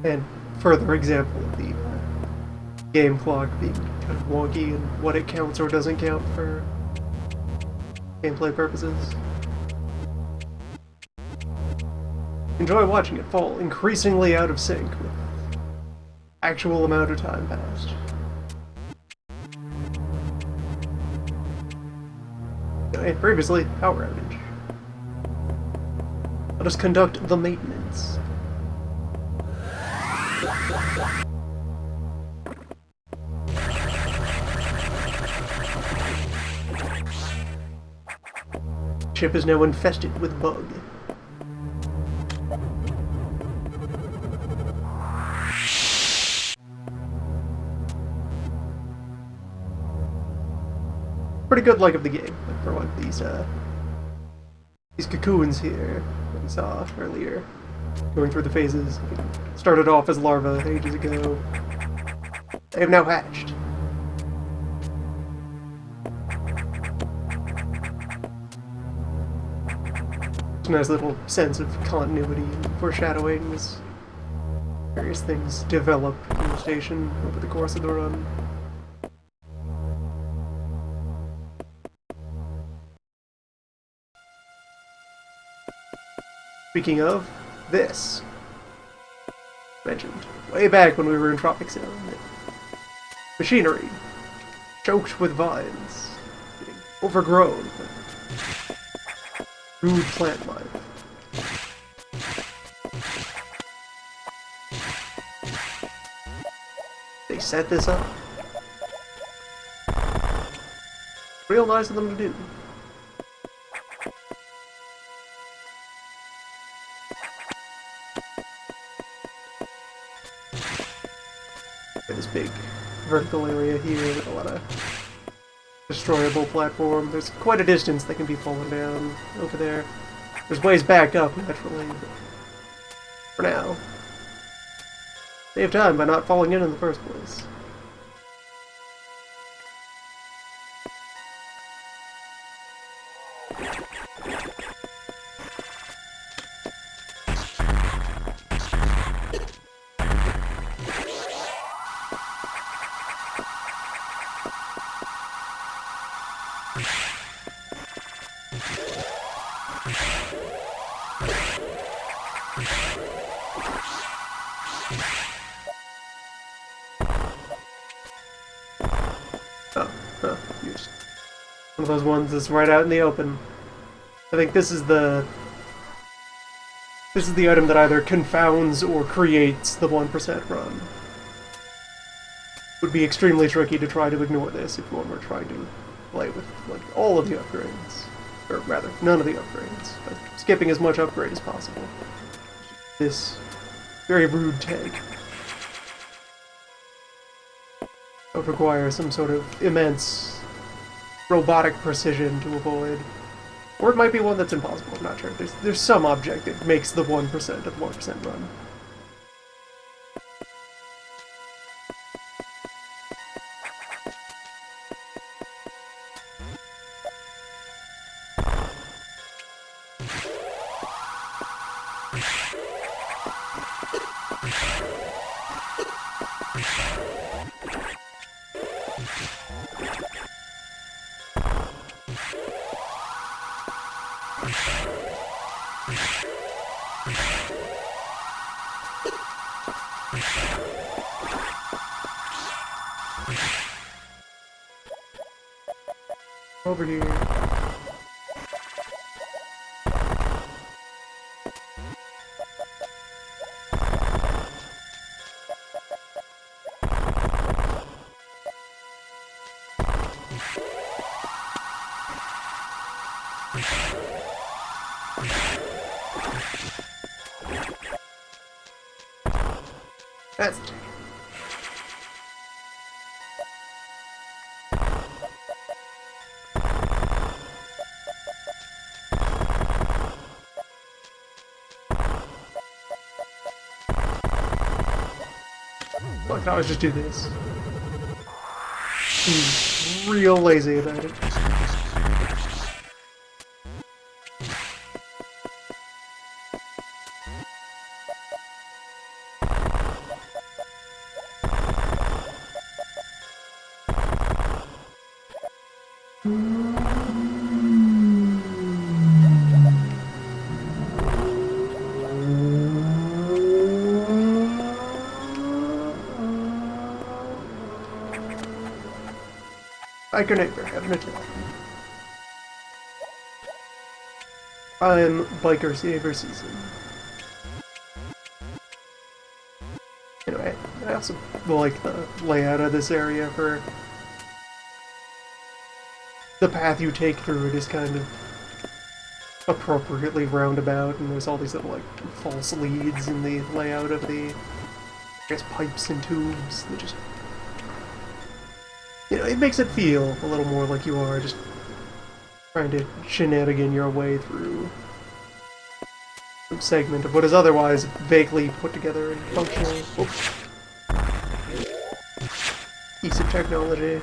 And further example of the game clock being kind of wonky and what it counts or doesn't count for gameplay purposes. Enjoy watching it fall increasingly out of sync with actual amount of time passed. And previously, power outage. Let us conduct the maintenance. Ship is now infested with bug. Pretty good luck of the game, like for like these cocoons here that we saw earlier, going through the phases. Started off as larvae ages ago. They have now hatched. It's a nice little sense of continuity and foreshadowing as various things develop in the station over the course of the run. Speaking of, this mentioned way back when we were in Tropic Zone. Machinery choked with vines, getting overgrown with rude plant life. They set this up. Real nice of them to do. This big vertical area here with a lot of destroyable platform. There's quite a distance that can be fallen down over there. There's ways back up, naturally, but for now, save time by not falling in the first place. You're just one of those ones that's right out in the open. I think this is the item that either confounds or creates the 1% run. It would be extremely tricky to try to ignore this if one were trying to play with like all of the upgrades. Or rather, none of the upgrades, but skipping as much upgrade as possible. This very rude take. It would require some sort of immense robotic precision to avoid. Or it might be one that's impossible, I'm not sure. There's some object that makes the 1% of the 1% run. Over here. That's it. Well, I can always just do this. He's real lazy about it. Hiker neighbor, have an attack. I'm biker saver season. Anyway, I also like the layout of this area for the path you take through it is kind of appropriately roundabout, and there's all these little like false leads in the layout of the, I guess, pipes and tubes that just, you know, it makes it feel a little more like you are just trying to shenanigan your way through some segment of what is otherwise vaguely put together and functional. Oops. Piece of technology.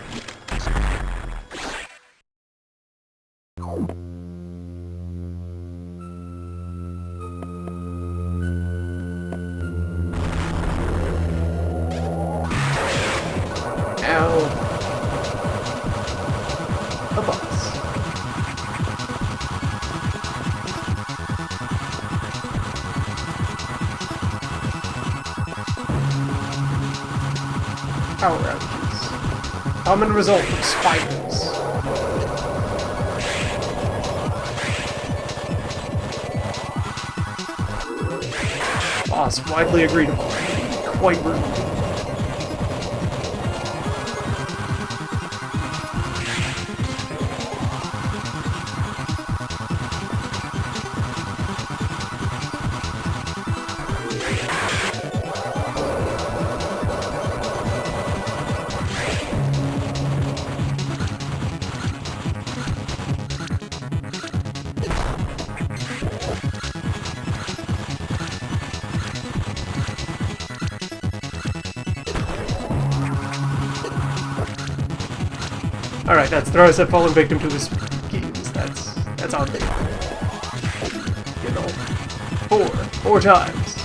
Power outages. Common result of spiders. Boss widely agreed upon. Quite rude. Alright, that's Throws have fallen victim to his schemes. That's on me. You know. Four times.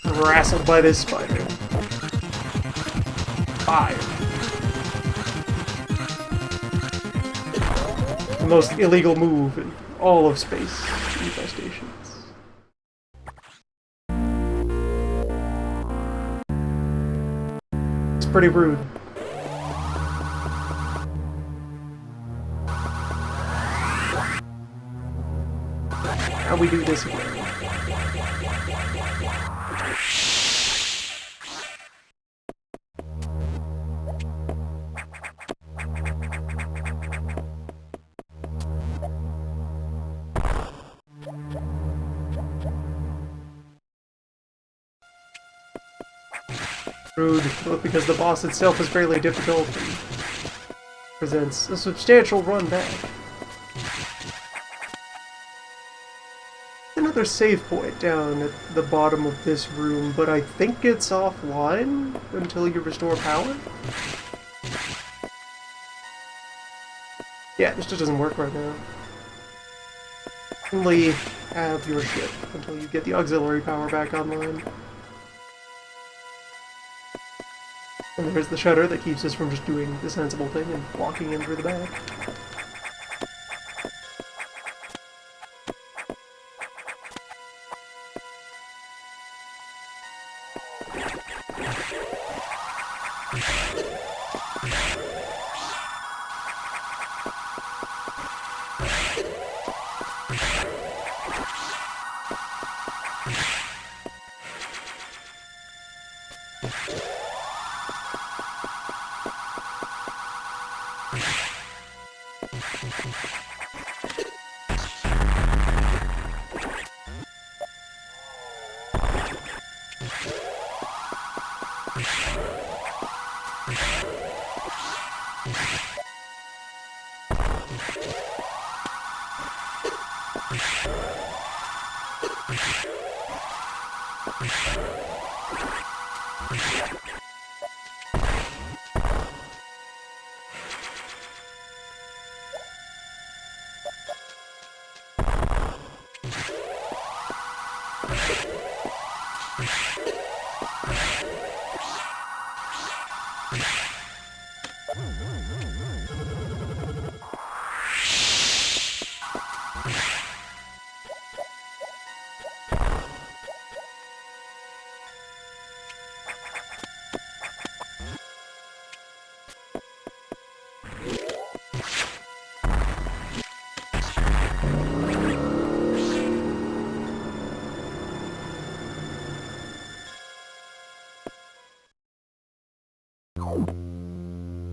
Wrestled by this spider. 5. The most illegal move in all of space infestations. It's pretty rude. How we do this again? Rude, both because the boss itself is fairly difficult and presents a substantial run back. Another save point down at the bottom of this room, but I think it's offline until you restore power? Yeah, this just doesn't work right now. Only have your ship until you get the auxiliary power back online. And there's the shutter that keeps us from just doing the sensible thing and walking in through the back.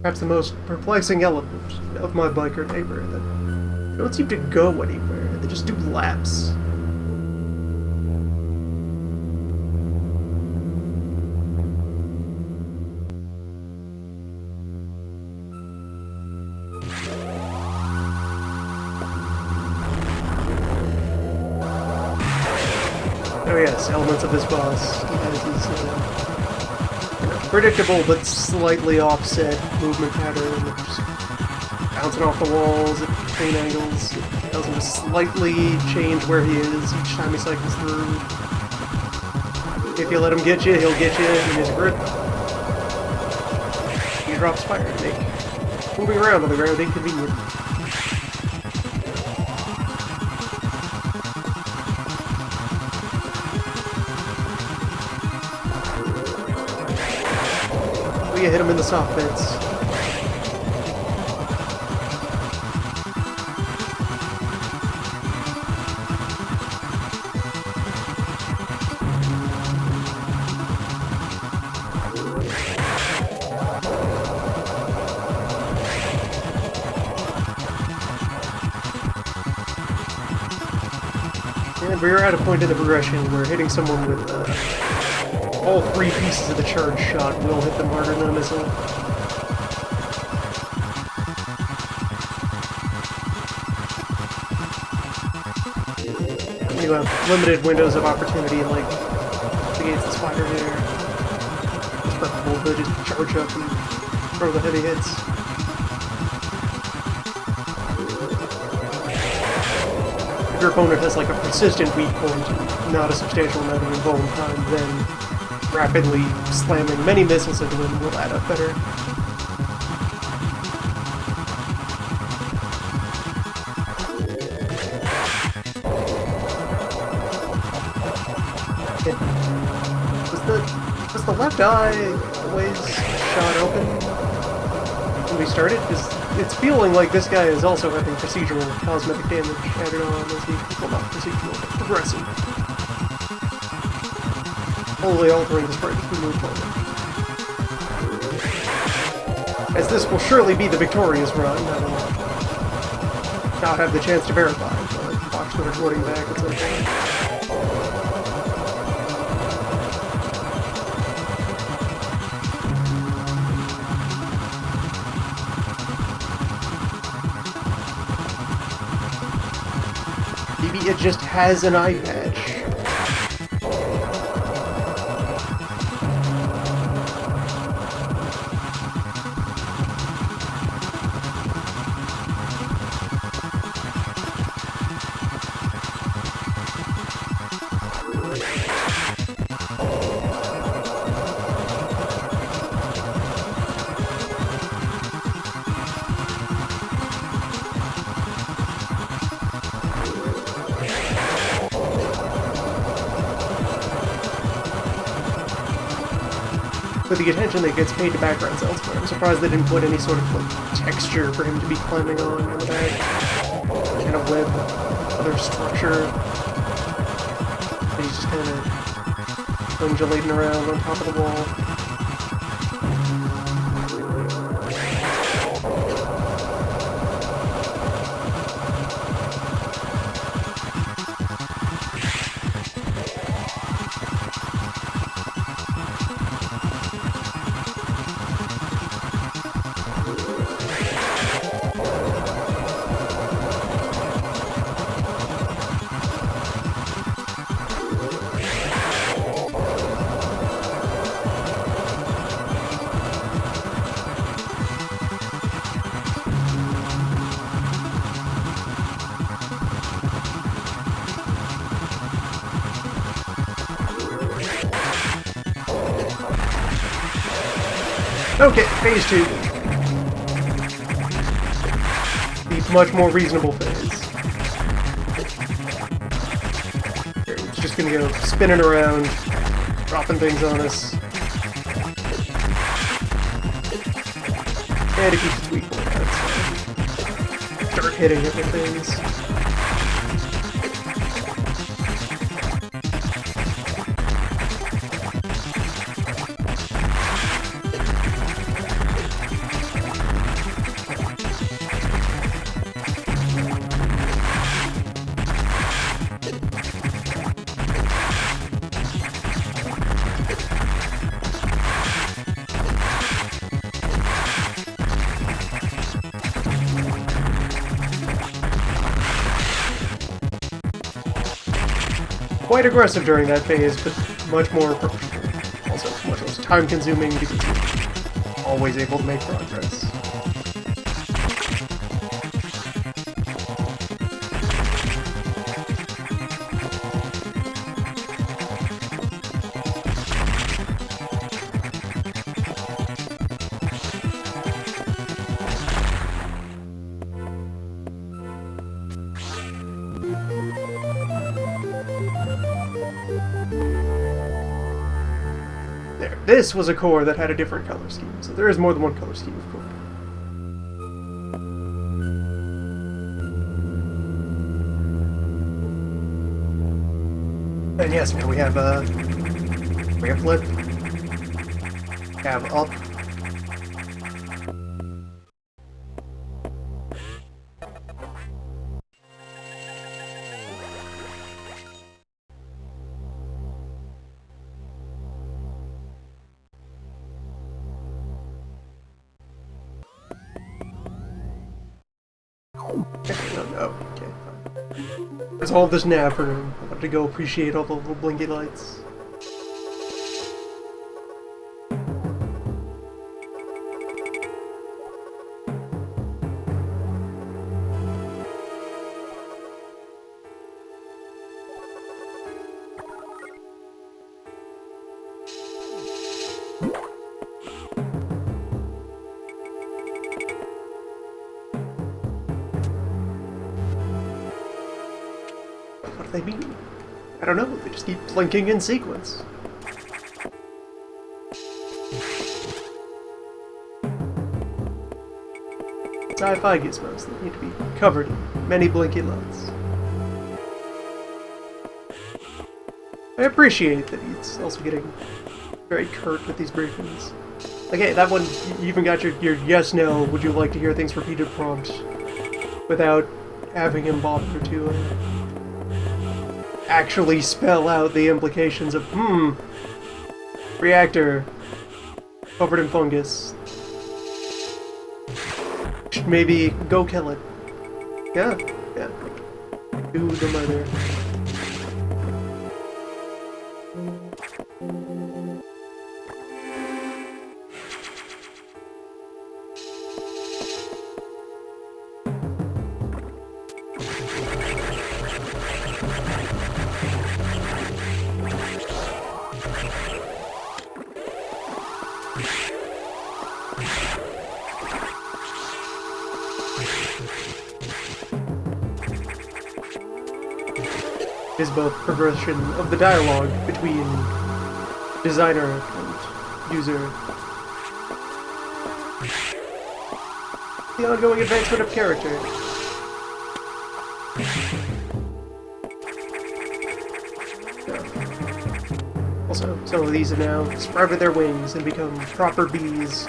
Perhaps the most perplexing element of my biker neighbor, that they don't seem to go anywhere, they just do laps. Oh yes, elements of this boss. He has his predictable but slightly offset movement pattern, just bouncing off the walls at clean angles. It tells him to slightly change where he is each time he cycles through. If you let him get you, he'll get you in his grip. He drops fire to make moving around on the ground inconvenient. You hit him in the soft bits. And we're at a point in the progression where hitting someone with all three pieces of the charge shot will hit them harder than a missile. You have limited windows of opportunity, like against the spider there. It's preferable to just charge up and throw the heavy hits. If your opponent has like a persistent weak point, not a substantial amount of invuln time, then rapidly slamming many missiles into him will add up better. Was the left eye always shot open when we started? Because it's feeling like this guy is also having procedural cosmetic damage added on as he, well, not procedural, but progressive. Only altering the sprite as we move forward. As this will surely be the victorious run, I will not have the chance to verify, but watch the recording back at some point. Maybe it just has an eye patch. With the attention that gets paid to backgrounds elsewhere, I'm surprised they didn't put any sort of like texture for him to be climbing on in the back. Kind of web, other structure. And he's just kind of undulating around on top of the wall. Okay, phase 2. The much more reasonable phase. It's just gonna go spinning around, dropping things on us. And it keeps its weak point out, so start hitting it with things. quite aggressive during that phase, but much more approachable. Also, much less time-consuming because you're always able to make progress. This was a core that had a different color scheme, so there is more than one color scheme of core. And yes, now we have flip, we have up. No. Okay, fine. There's all this nap room. I want to go appreciate all the little blinky lights. What do they mean? I don't know, they just keep blinking in sequence. Sci-fi gizmos that need to be covered in many blinky lights. I appreciate that he's also getting very curt with these briefings. Okay, that one, you even got your yes, no, would you like to hear things repeated prompt without having him bother to actually spell out the implications of, reactor covered in fungus. Should maybe go kill it. Yeah. Do the murder. Is both progression of the dialogue between designer and user. The ongoing advancement of character. Yeah. Also, some of these have now sprouted their wings and become proper bees.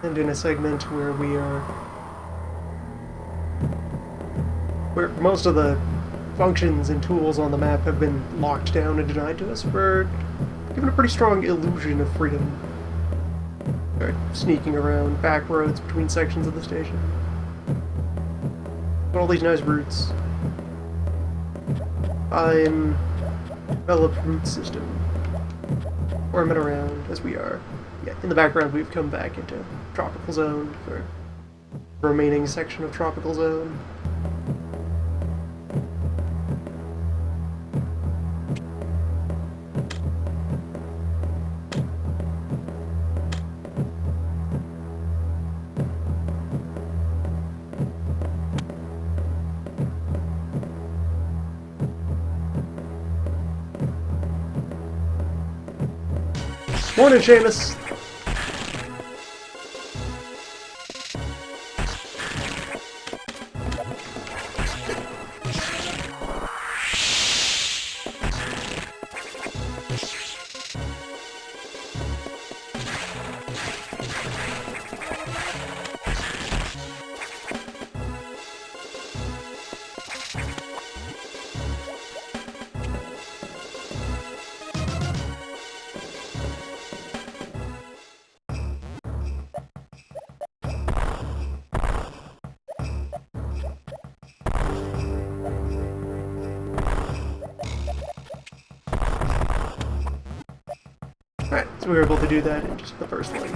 And in a segment where where most of the functions and tools on the map have been locked down and denied to us, we're given a pretty strong illusion of freedom. We're sneaking around back roads between sections of the station. All these nice routes. I'm developed route system. Orming around as we are. Yeah, in the background we've come back into Tropical Zone for the remaining section of Tropical Zone. Morning, Seamus! Alright, so we were able to do that in just the first link.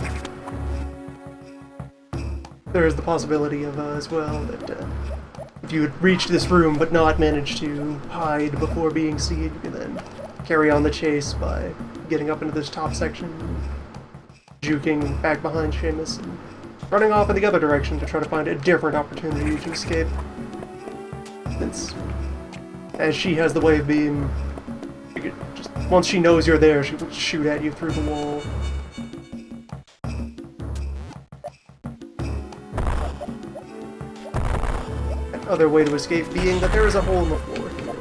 There is the possibility of, as well, that if you had reached this room but not managed to hide before being seen, you can then carry on the chase by getting up into this top section, juking back behind Seamus, and running off in the other direction to try to find a different opportunity to escape. Since, as she has the wave beam, you could just, once she knows you're there, she will shoot at you through the wall. Other way to escape being that there is a hole in the floor here.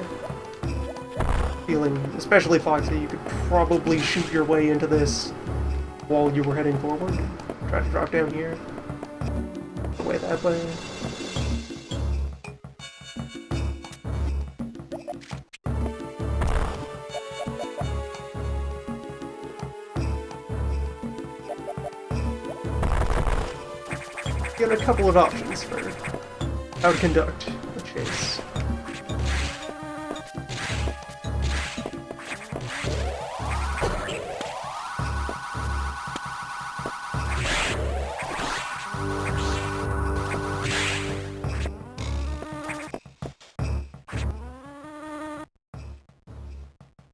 Feeling especially foxy, you could probably shoot your way into this while you were heading forward. Try to drop down here. Away that way. Got a couple of options for how to conduct a chase.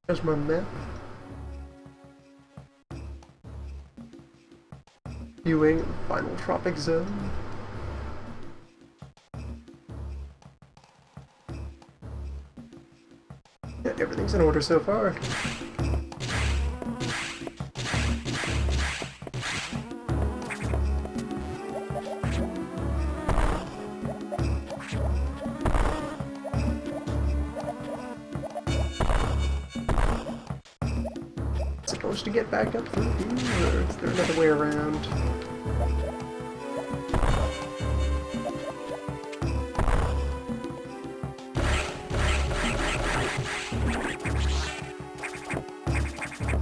There's my map. Viewing final tropic zone. Yeah, everything's in order so far. Supposed to get back up through here, or is there another way around?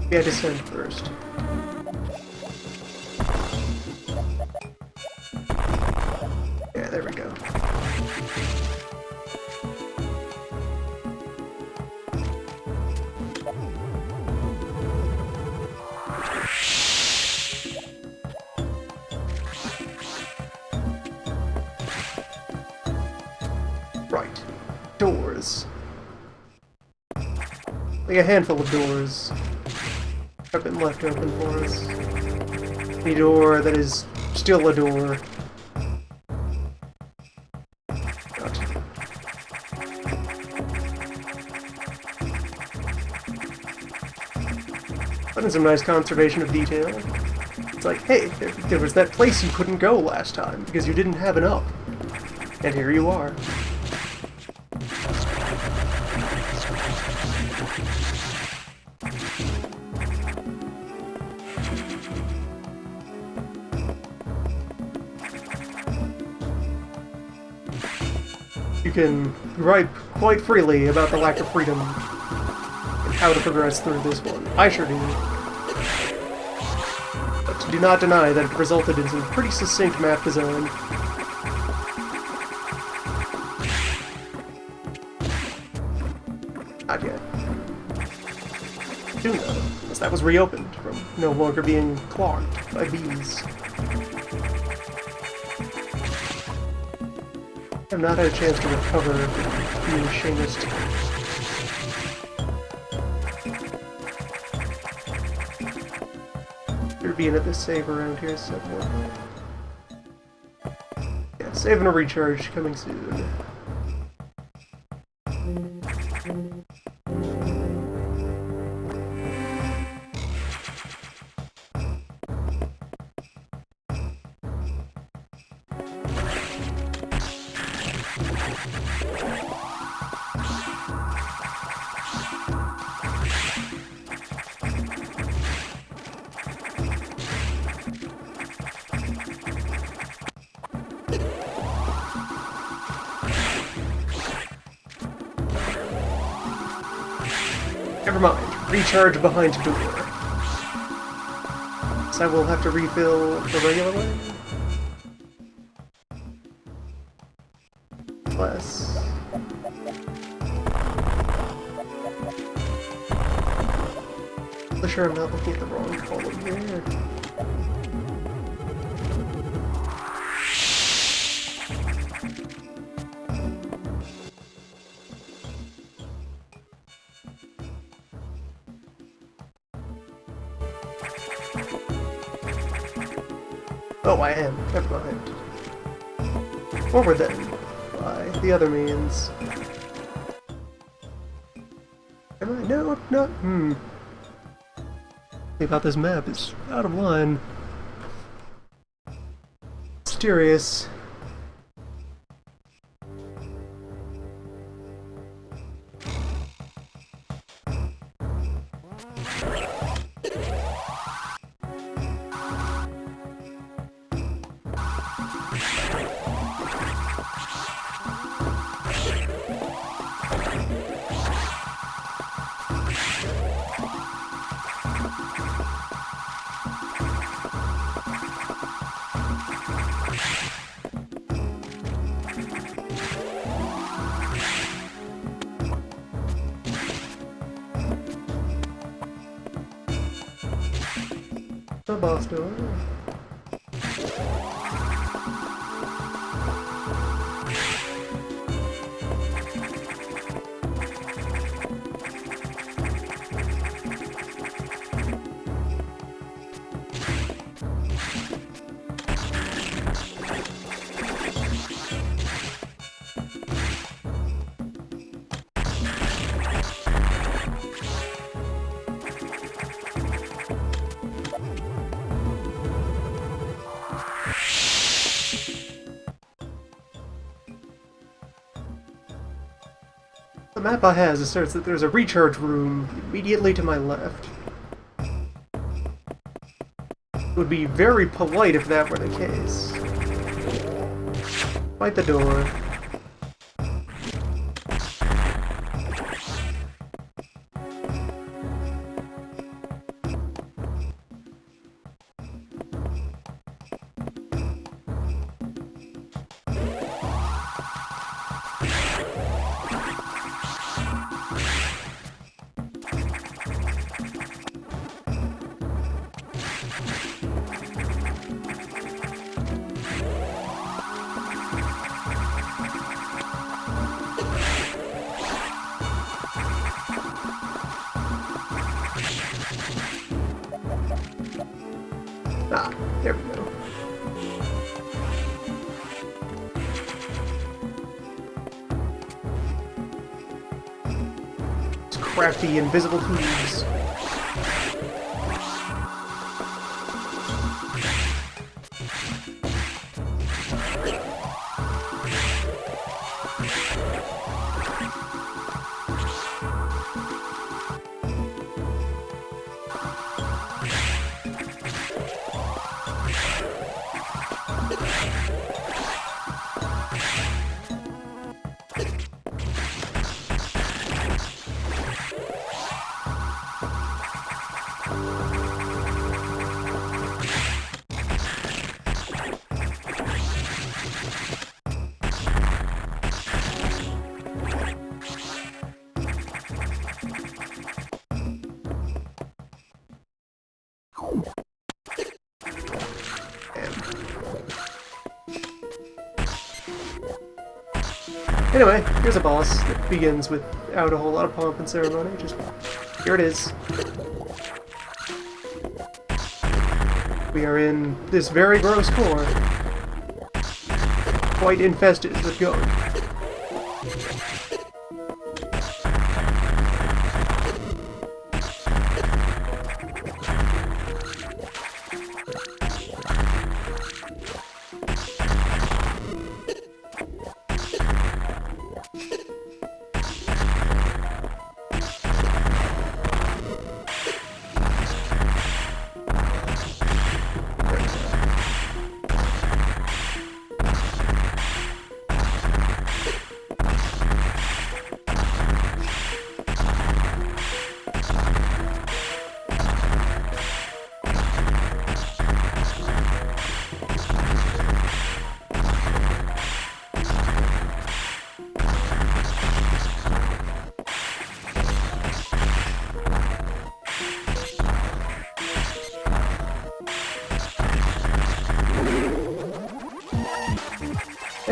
Yeah, descend first. Yeah, there we go. Right. Doors. Like a handful of doors have been left open for us. Any door that is still a door. Gotcha. That is some nice conservation of detail. It's like, hey, there was that place you couldn't go last time because you didn't have enough. And here you are. You can gripe quite freely about the lack of freedom and how to progress through this one. I sure do. But do not deny that it resulted in some pretty succinct map design. Not yet. Soon though, as that was reopened from no longer being clogged by bees. I've not had a chance to recover being Seamus. There being at this save around here somewhere. Yeah, save and a recharge coming soon. Never mind. Recharge behind door. So I will have to refill the regular way? Less. for sure I'm not looking at the wrong column here. Oh, I am. Never mind. Forward then, by the other means. Am I? No, not. Something about this map is out of line. Mysterious. The boss door. The map I has asserts that there's a recharge room immediately to my left. It would be very polite if that were the case. Fight the door. Ah, there we go. It's crafty, invisible tubes. Anyway, here's a boss that begins without a whole lot of pomp and ceremony. Just here it is. We are in this very gross core, quite infested with gunk.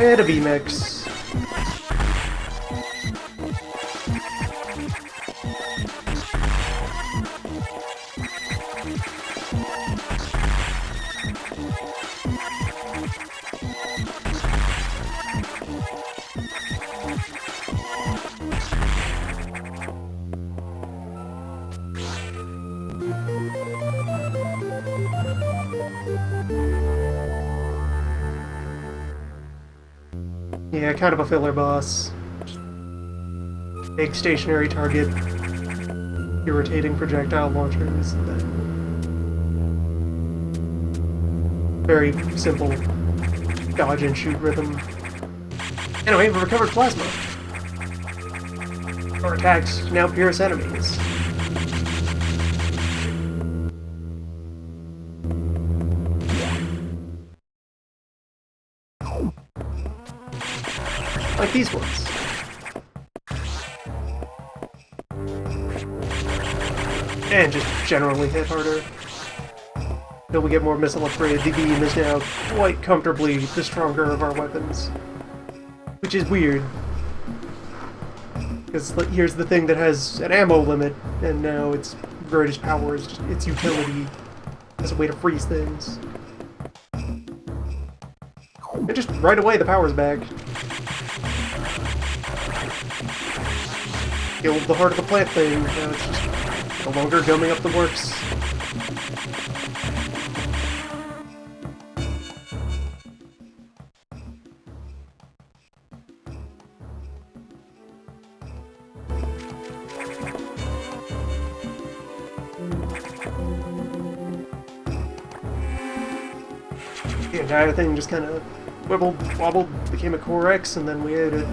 And a V-Mix. Yeah, kind of a filler boss. Big stationary target, irritating projectile launchers, and then very simple dodge and shoot rhythm. Anyway, we recovered plasma. Our attacks now pierce enemies. Like these ones. And just generally hit harder. Until we get more missile upgrade, the beam is now quite comfortably the stronger of our weapons. Which is weird. Because here's the thing that has an ammo limit, and now its greatest power is just its utility as a way to freeze things. And just right away the power's back. Killed the heart of the plant thing, now it's just no longer gumming up the works. The entire thing just kind of wibbled, wobbled, became a Core X, and then we ate it.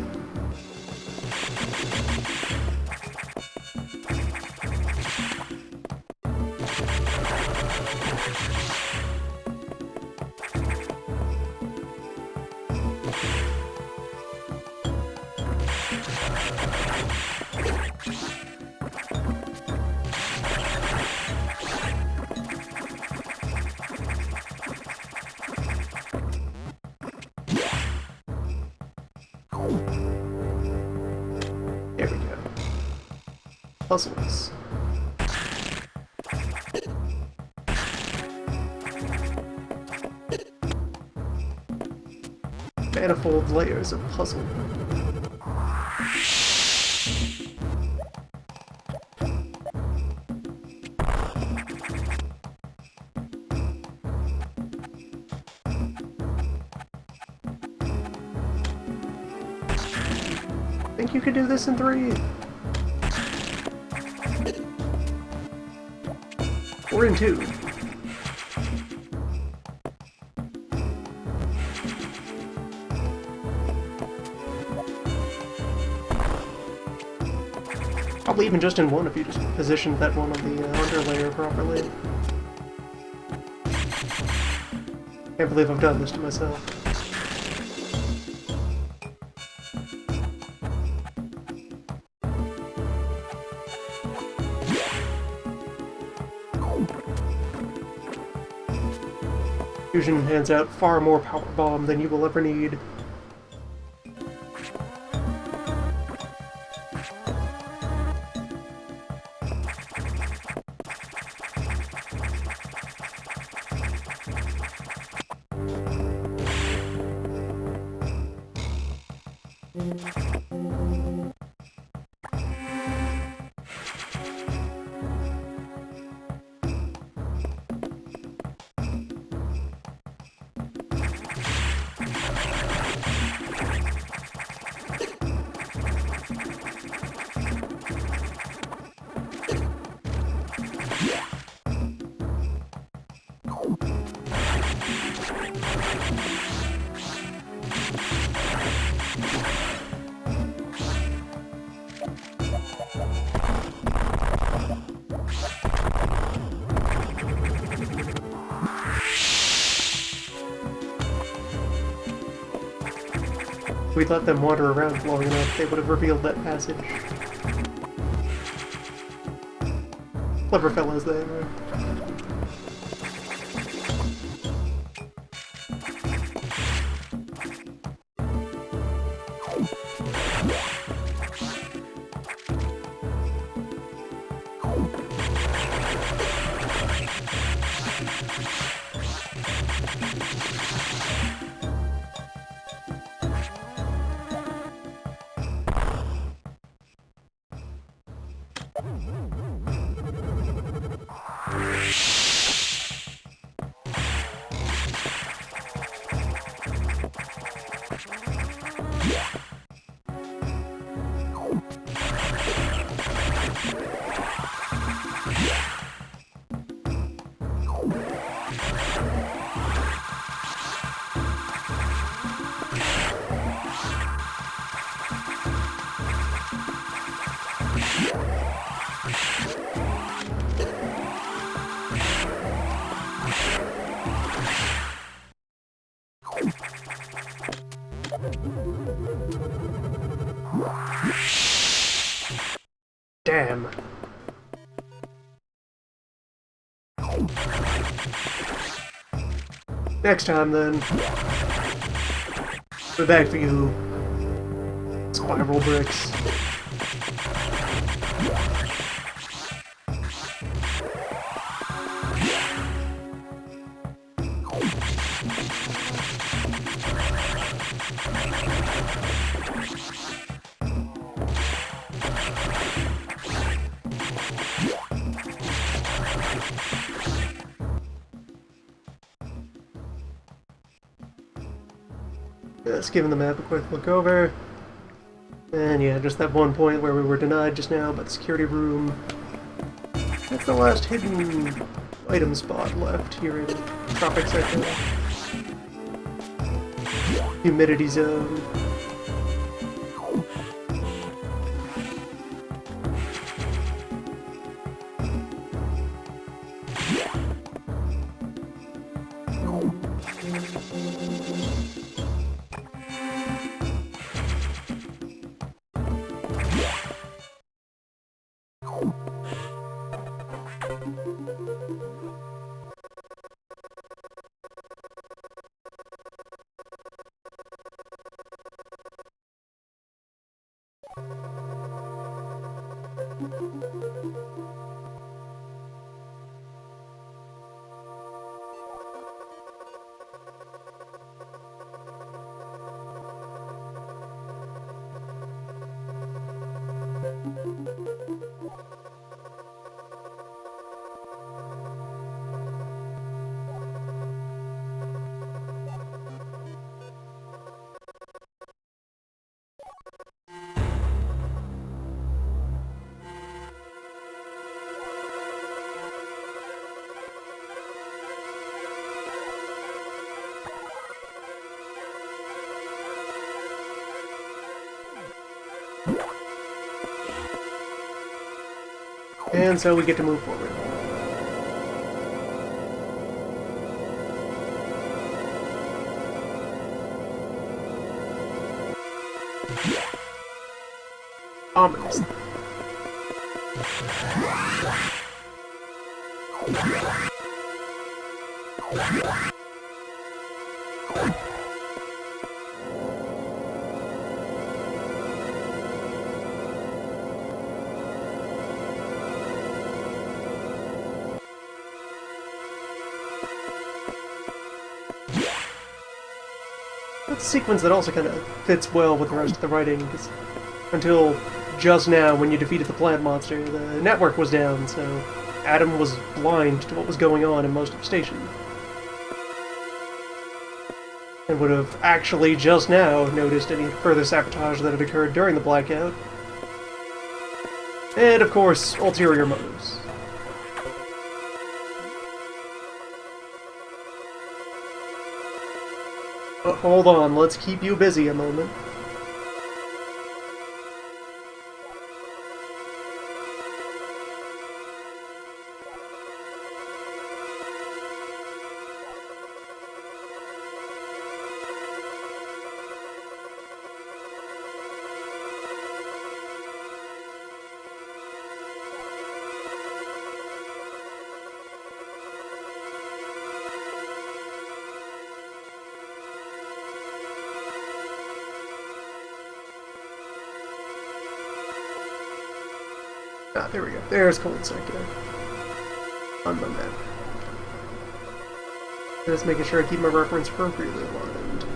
There we go. Puzzles. Manifold layers of puzzle. Think you could do this in 3? Or in 2? Probably even just in 1 if you just positioned that one on the underlayer properly. Can't believe I've done this to myself. Fusion hands out far more power bomb than you will ever need. If we'd let them wander around long enough, they would have revealed that passage. Clever fellows they are. Damn. Next time, then. We're back for you. Spiral bricks. Just giving the map a quick look over. And yeah, just that one point where we were denied just now by the security room. That's the last hidden item spot left here in Tropic Sector. Humidity zone. And so we get to move forward. Ominous. That's a sequence that also kind of fits well with the rest of the writing, because until just now, when you defeated the plant monster, the network was down, so Adam was blind to what was going on in most of the station. And would have actually just now noticed any further sabotage that had occurred during the blackout. And, of course, ulterior motives. But hold on, let's keep you busy a moment. Ah, there we go. There's Cold Sector. On the map. Just making sure I keep my reference appropriately aligned.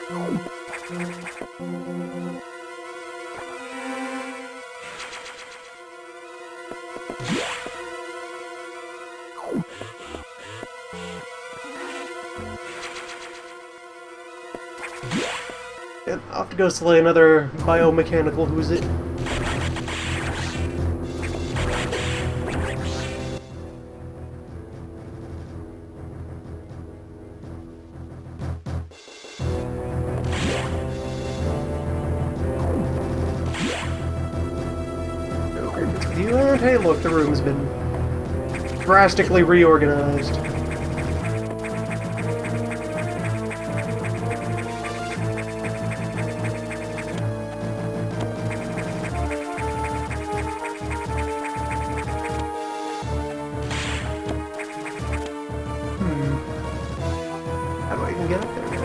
And I'll have to go slay another biomechanical who's it. And hey, look, the room's been drastically reorganized. How do I even get up there now?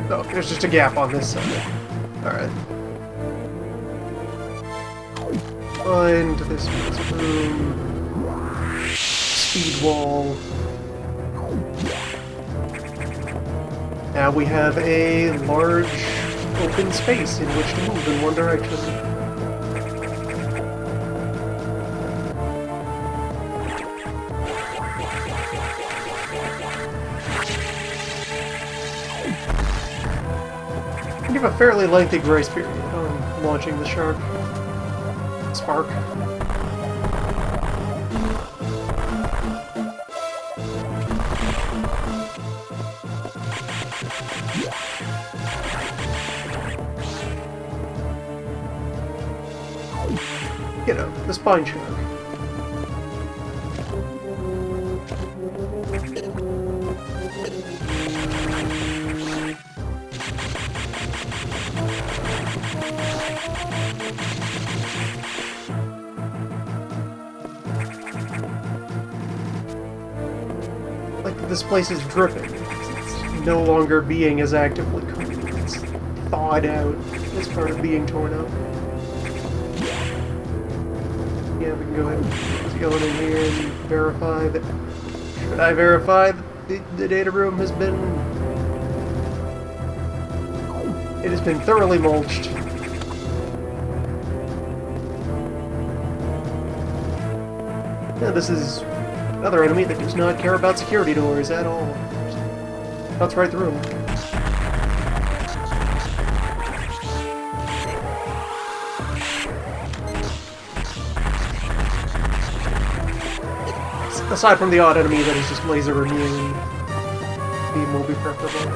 Oh, there's just a gap on this side. Alright. Find this room. Speed wall. Now we have a large open space in which to move in one direction. You have a fairly lengthy grace period on launching the spark. You know, the spine shark. Like, this place is dripping. It's no longer being as actively cooled. It's thawed out as part of being torn up. Yeah, we can go ahead and go in here and verify that... Should I verify that the data room has been... It has been thoroughly mulched. Yeah, this is another enemy that does not care about security doors at all. Cuts right through them. Aside from the odd enemy that is just laser immune, beam will be preferable.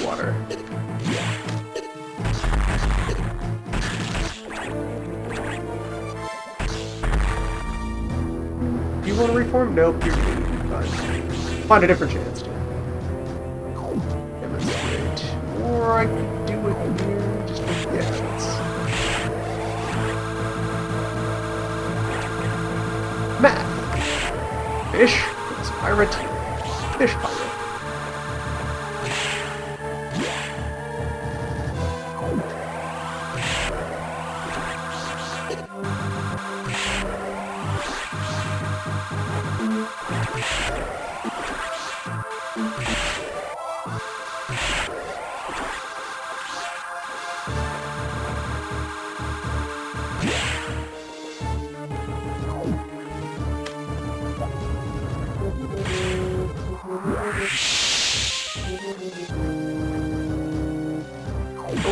Water. Do you want to reform? Nope, you're fine. Find a different chance to demonstrate. Or I could do it here. Just, yeah, let's... Math. Fish. It's pirate. Fish pirate.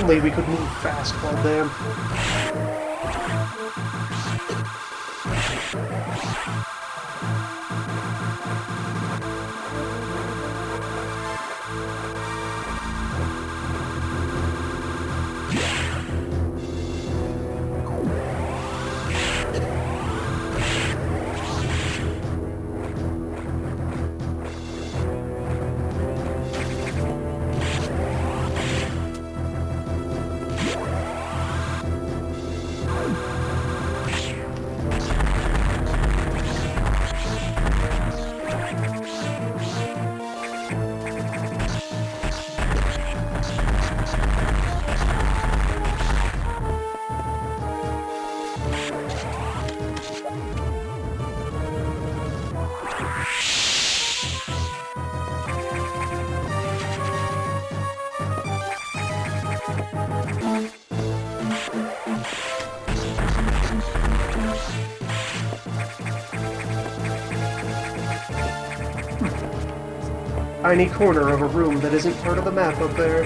only we could move fast while damp. Tiny corner of a room that isn't part of the map up there.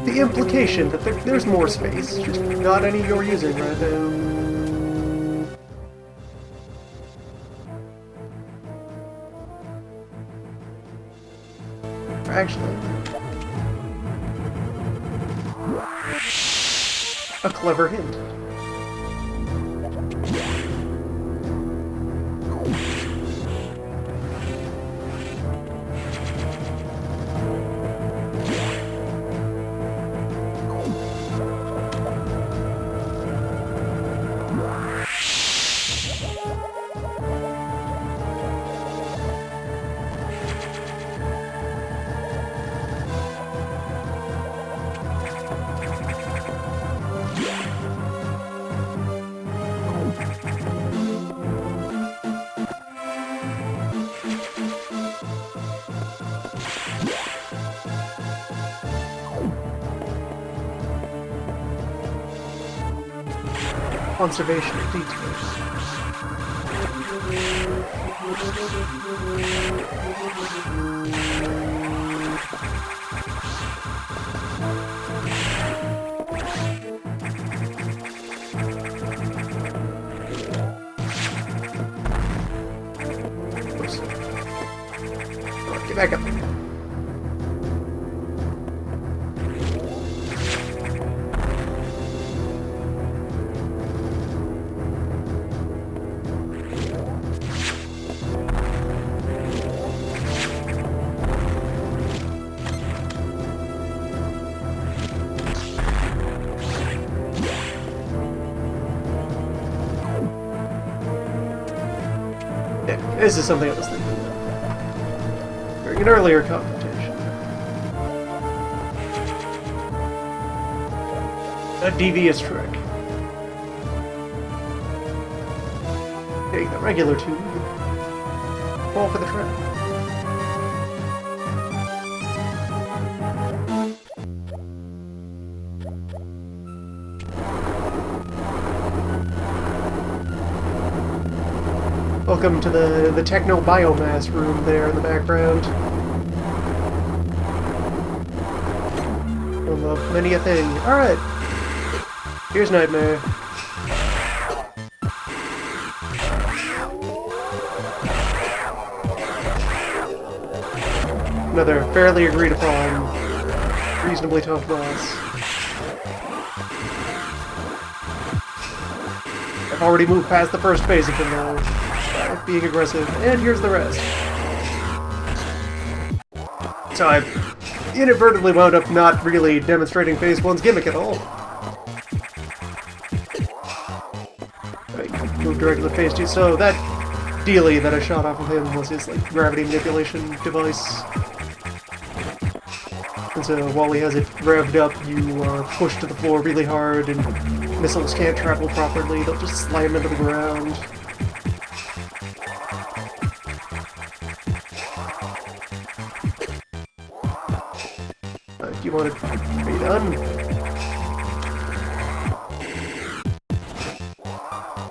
The implication that there's more space, just not any you're using right now. Actually, a clever hint. Conservation of details. Oops. Right, get back up there. This is something I was thinking of during an earlier confrontation. A devious trick. Take the regular tube, fall for the trap. Welcome to the techno biomass room there in the background. One of many a thing. Alright. Here's Nightmare. Another fairly agreed upon, reasonably tough boss. I've already moved past the first phase of him though. Being aggressive, and here's the rest. So I've inadvertently wound up not really demonstrating Phase 1's gimmick at all. I moved directly to Phase 2, so that dealie that I shot off of him was his like gravity manipulation device. And so while he has it revved up, you are pushed to the floor really hard, and missiles can't travel properly, they'll just slam into the ground. You want to be done?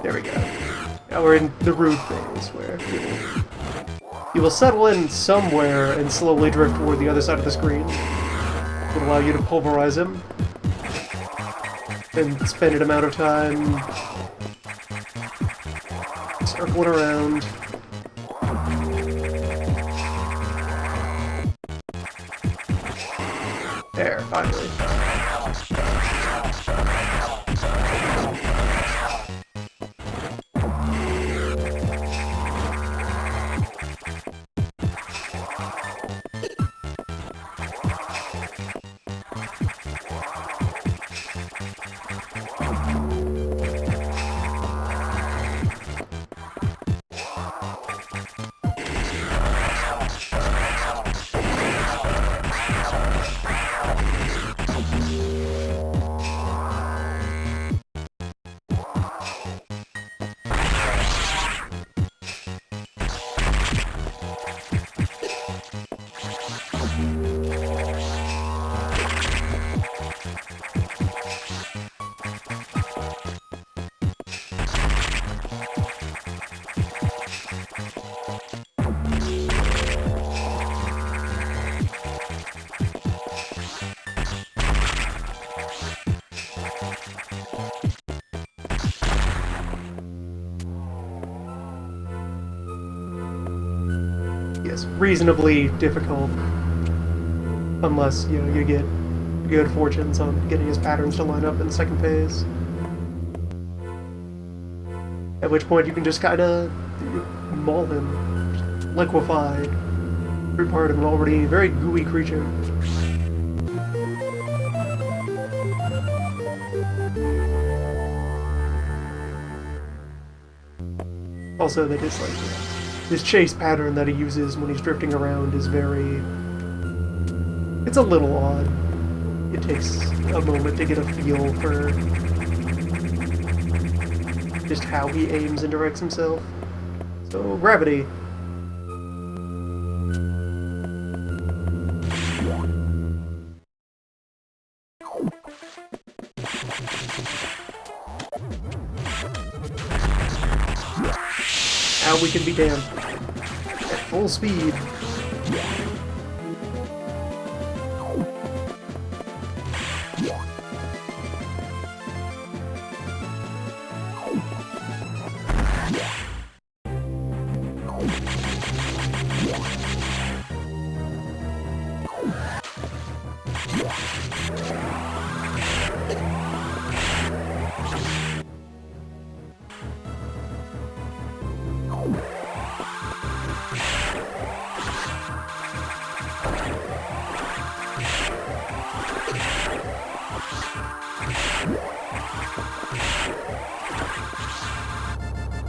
There we go. Now we're in the rude phase, where you will settle in somewhere and slowly drift toward the other side of the screen. would allow you to pulverize him and spend an amount of time circling around. There, finally. Yes, reasonably difficult. Unless, you know, you get good fortunes on getting his patterns to line up in the second phase. At which point you can just kind of maul him, just liquefy, part of an already very gooey creature. Also, that is like this chase pattern that he uses when he's drifting around is very. It's a little odd. It takes a moment to get a feel for just how he aims and directs himself. So, gravity. Now we can be damned. At full speed.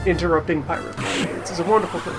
Interrupting pirate raids is a wonderful thing.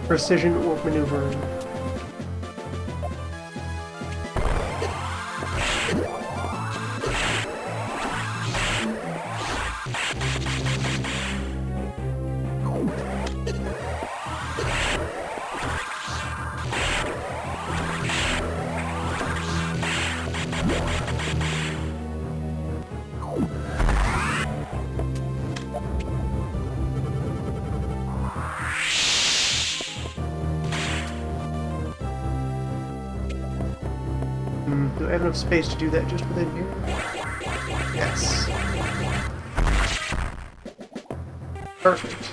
Precision orc maneuvering. Do I have enough space to do that just within here? Yes. Perfect.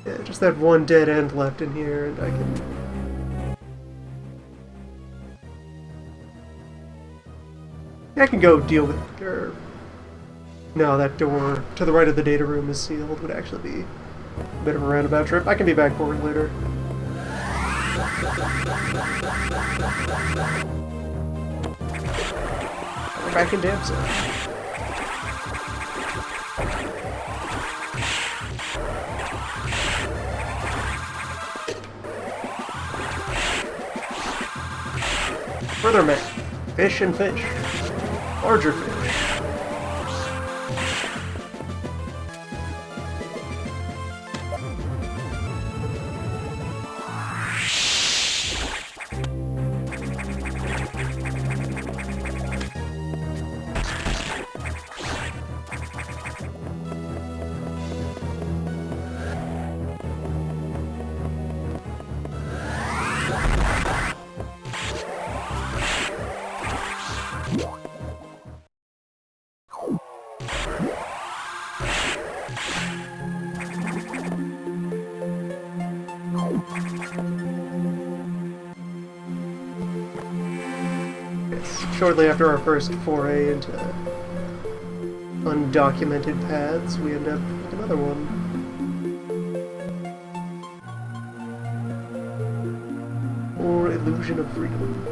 Yeah, just that one dead end left in here, and I can... I can go deal with... No, that door to the right of the data room is sealed. Would actually be a bit of a roundabout trip. I can be back for it later. We're back in Damson. Further map. Fish and fish. Larger fish. Shortly after our first foray into undocumented paths, we end up with another one. Or Illusion of Freedom.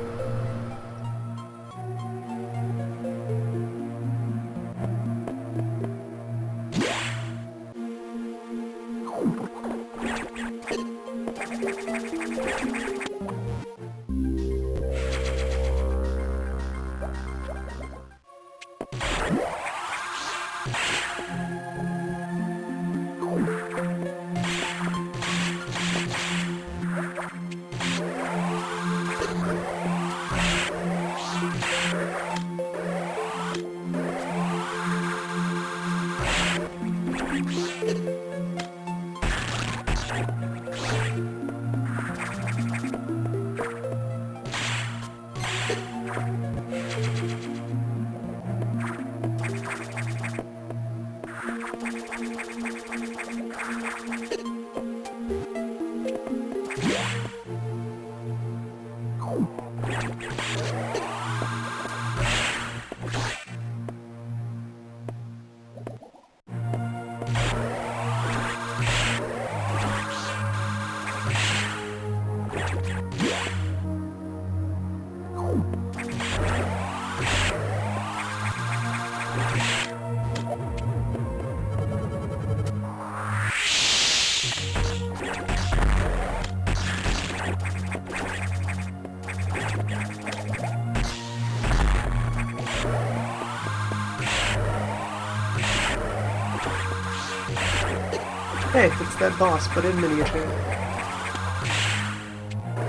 Hey, it's that boss, but in miniature.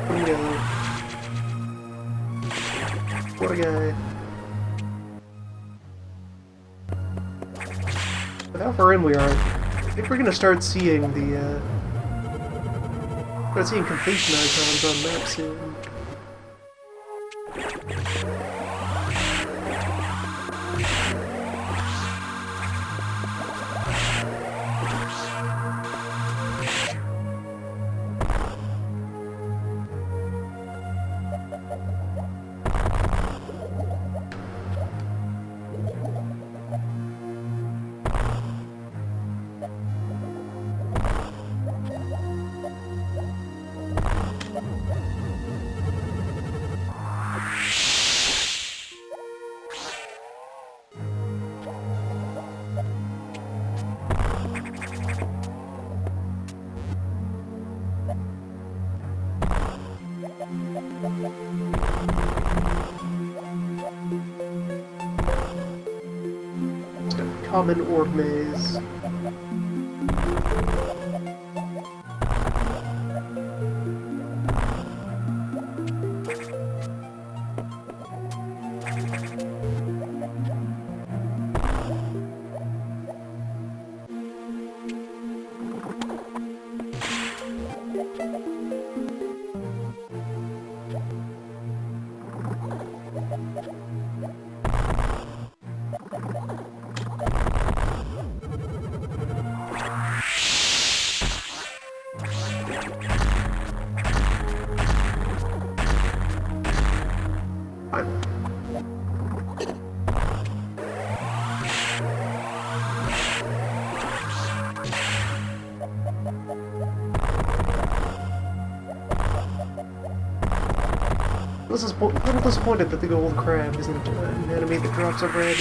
Bingo. What a guy. But how far in we are, I think we're gonna start seeing the, completion icons on the map soon. Common orb maze. little disappointed that the gold crab isn't an enemy that drops a bread.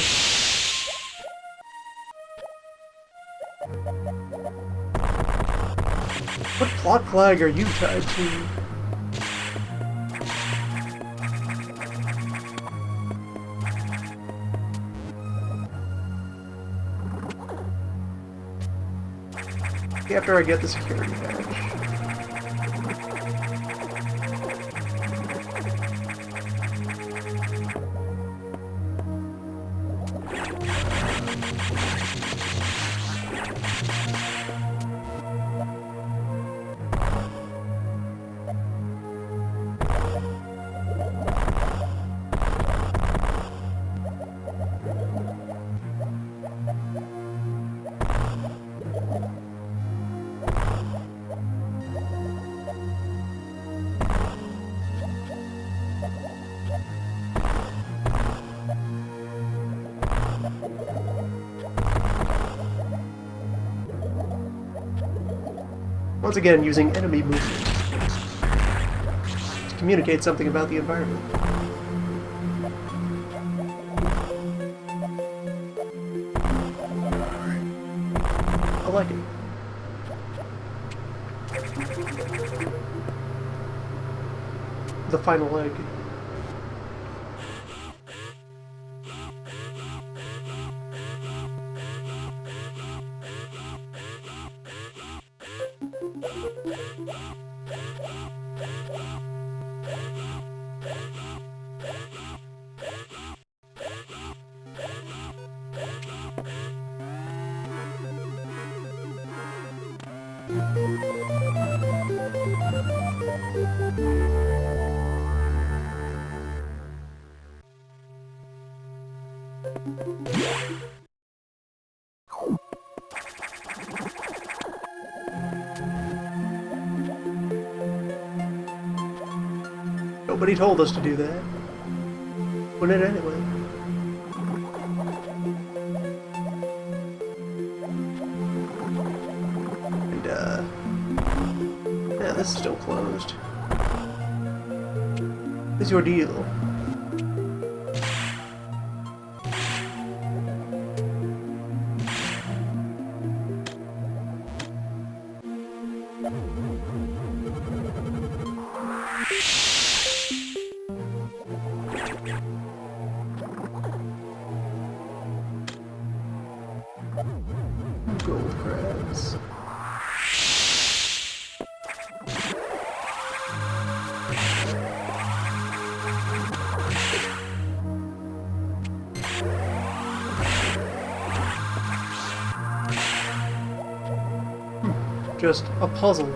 What plot flag are you tied to? After I get the security badge. Once again, using enemy movement to communicate something about the environment. I like it. The final egg. Nobody told us to do that. Win it anyway. And, yeah, this is still closed. What's your deal? Gold crabs. Just a puzzle.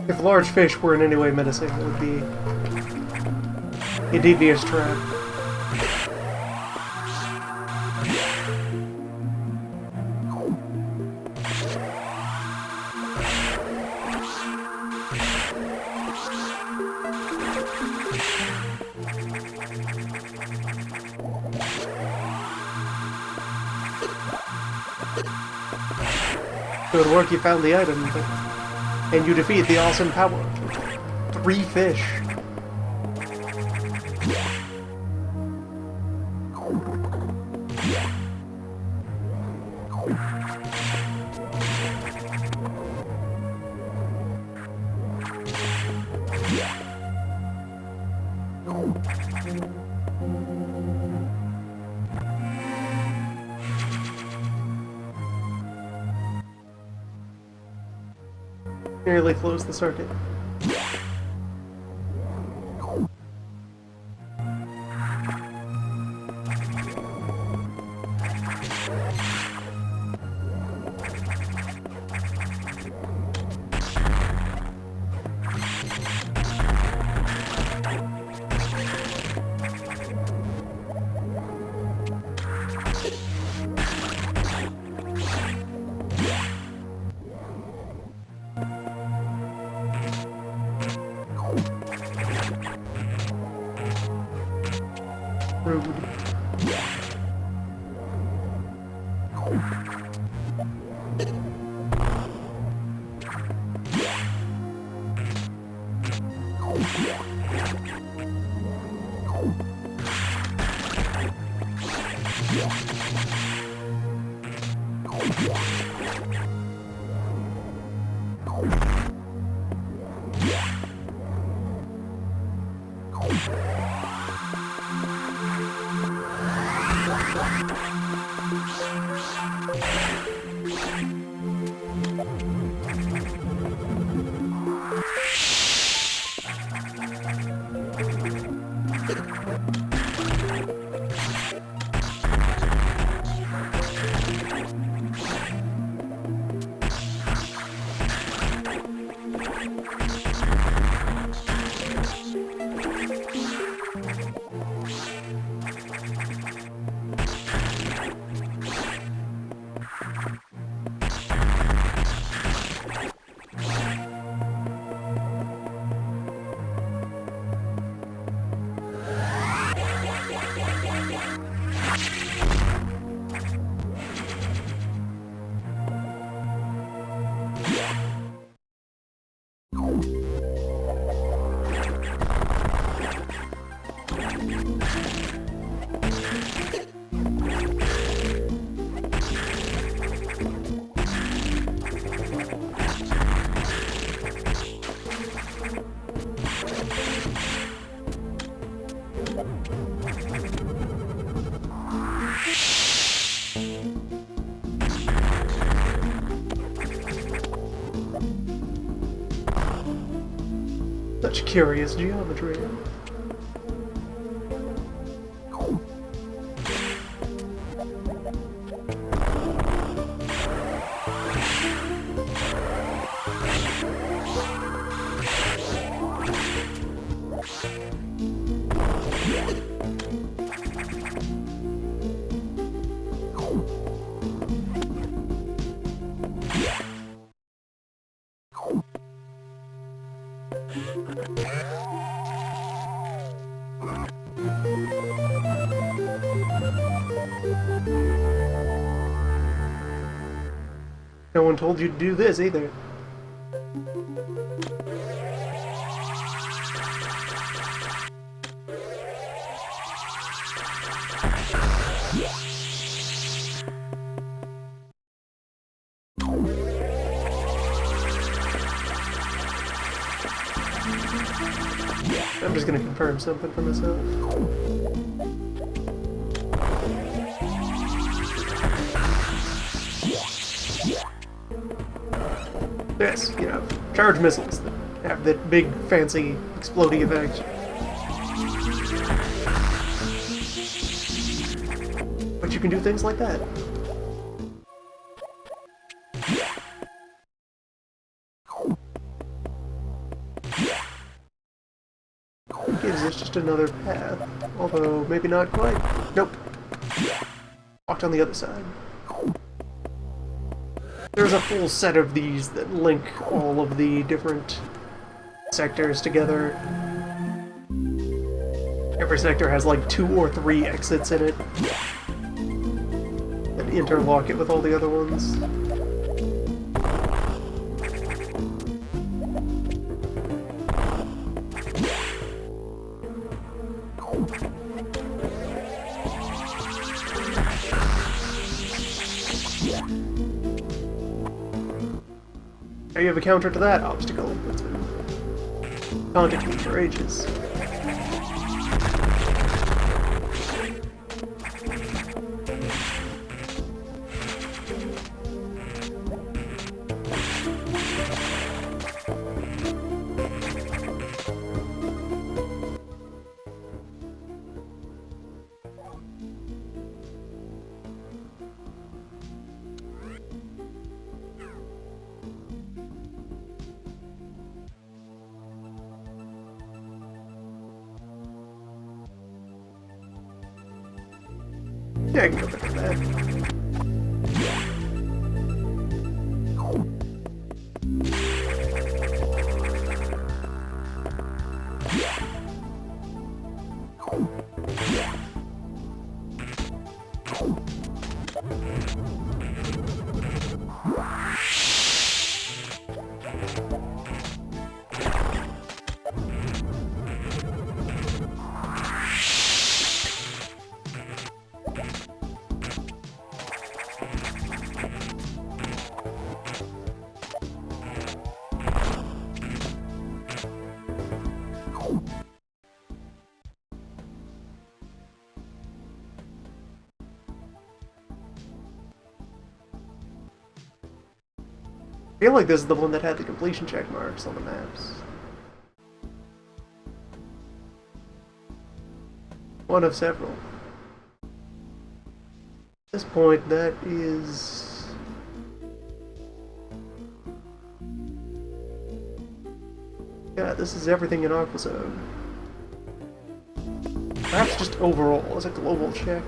If large fish were in any way menacing, it would be a devious trap. Good work, you found the item, and you defeat the awesome power. 3 fish. Nearly closed the circuit. Rude. Such curious geometry. No one told you to do this either. I'm just gonna confirm something for myself. Yes, you know, charge missiles that have that big, fancy, exploding effect. But you can do things like that. Gives us just another path, although maybe not quite. Nope. Walked on the other side. There's a full set of these that link all of the different sectors together. Every sector has like 2 or 3 exits in it that interlock it with all the other ones. Now you have a counter to that obstacle that's been taunting me for ages. Yeah, I can go back to that. I feel like this is the one that had the completion check marks on the maps. One of several. At this point, that is... yeah, this is everything in Aqua Zone. Perhaps just overall, as a global check.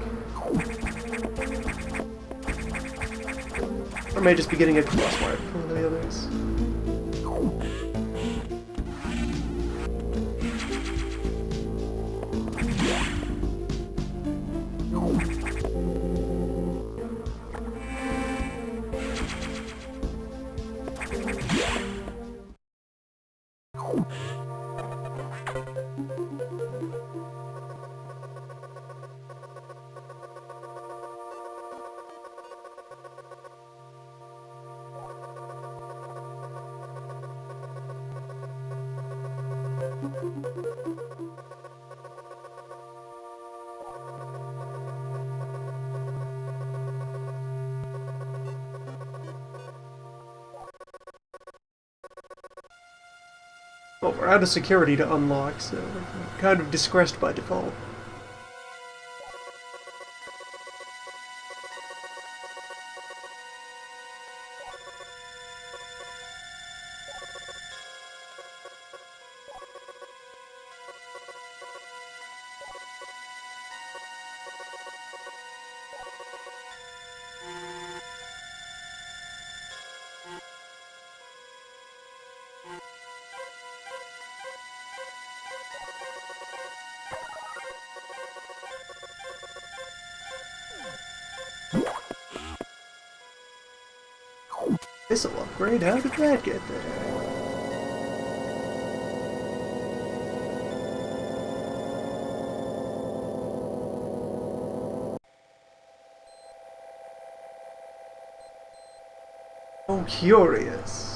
Or may just be getting a crosswire from one of the others. Well, we're out of security to unlock, so we're kind of disgraced by default. This'll upgrade, how did that get there? Oh, curious.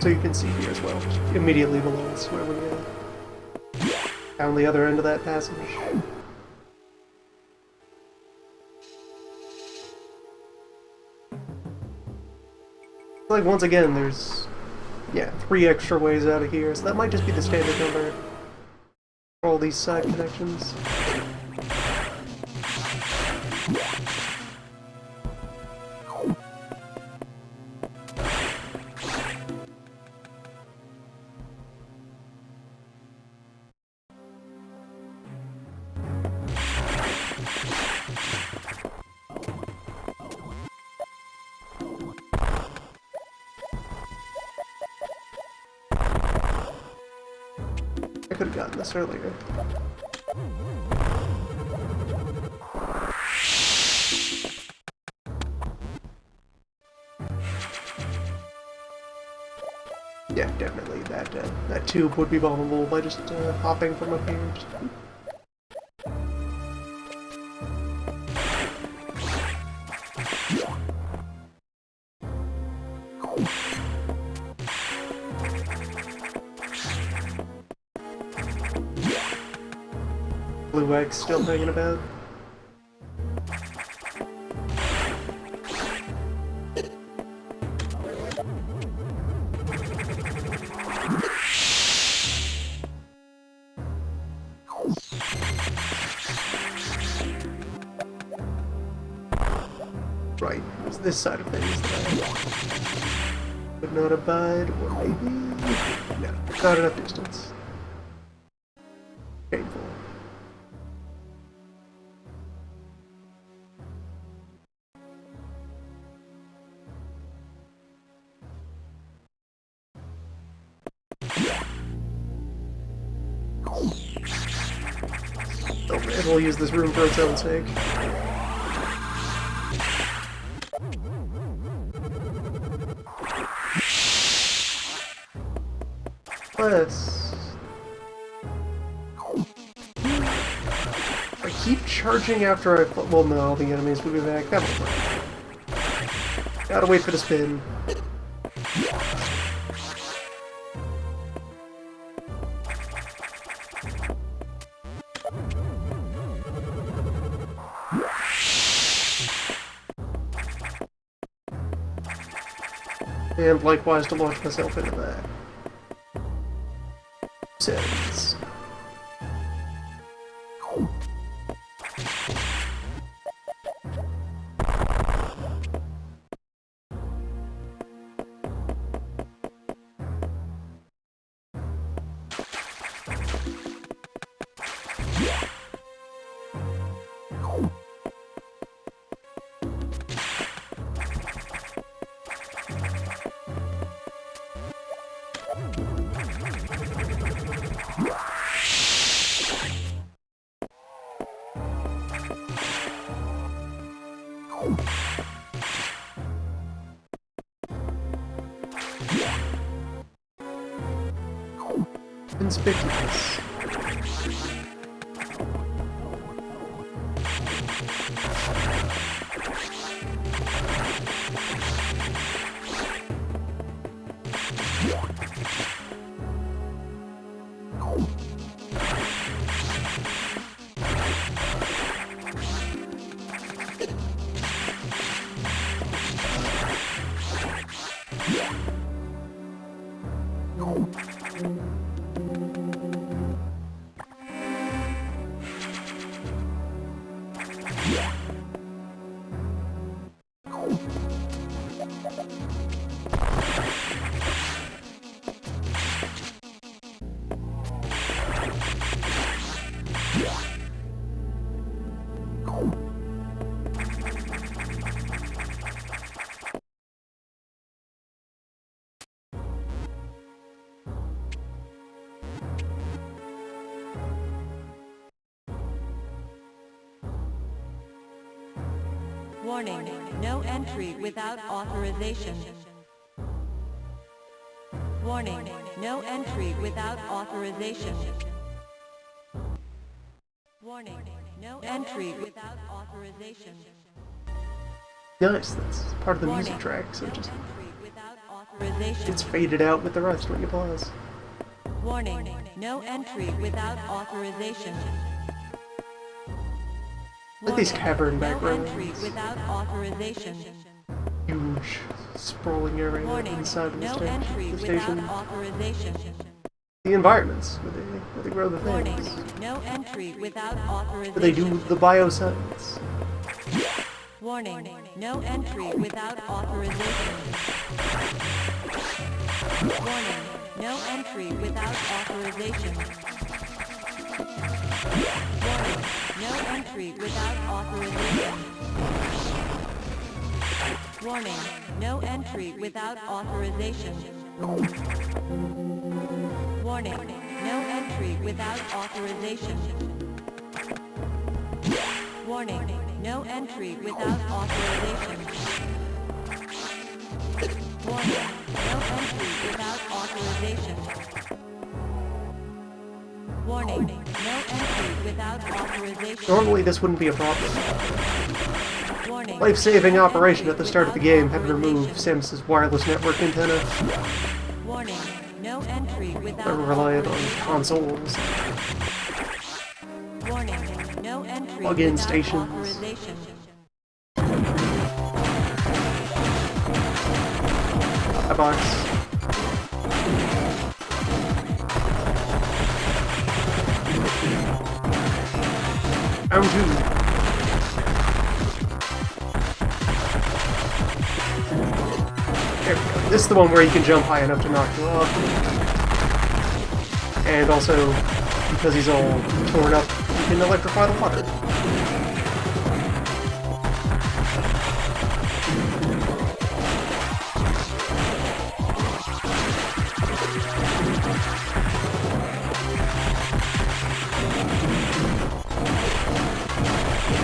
So you can see here as well, immediately below us where we found the other end of that passage. Like, once again, there's, yeah, 3 extra ways out of here, so that might just be the standard number for all these side connections. I could have gotten this earlier. Yeah, definitely that tube would be vulnerable by just hopping from up here. Blue eggs still hanging about. Right, it's this side of things that I would not abide, or maybe... no, not enough distance. Painful. Oh man, we'll use this room for its own sake. Plus... I keep charging after I... well, no, all the enemies will be back. That won't work. Gotta wait for the spin. And likewise to launch myself into that. Sense. Conspicuous. Warning, no entry without authorization. Warning, no entry without authorization. Warning, no entry without authorization. Nice, that's part of the music track, so just authorization. It's faded out with the rest when you pause. Warning, no entry without authorization. Look at these cavern No entry backgrounds. without authorization. Huge, sprawling area Warning, inside of no the entry without station. authorization. The environments where they grow the Warning, things. no entry without Where they do authorization. the bioscience. Warning, no entry without authorization. Warning, no entry without authorization. Warning, no entry without authorization. Warning, no entry without authorization. Warning, no entry without authorization. Warning, no entry without authorization. Warning, no entry without authorization. Warning, no entry without authorization. Normally this wouldn't be a problem. Warning, Life-saving no operation entry at the start of the without game had removed authorization. Samus's wireless network antenna. Warning, no entry without Never reliant on authorization. consoles. Warning, no entry Plug-in without stations. authorization. A box. Round 2. There we go. This is the one where you can jump high enough to knock you off. And also, because he's all torn up, you can electrify the water.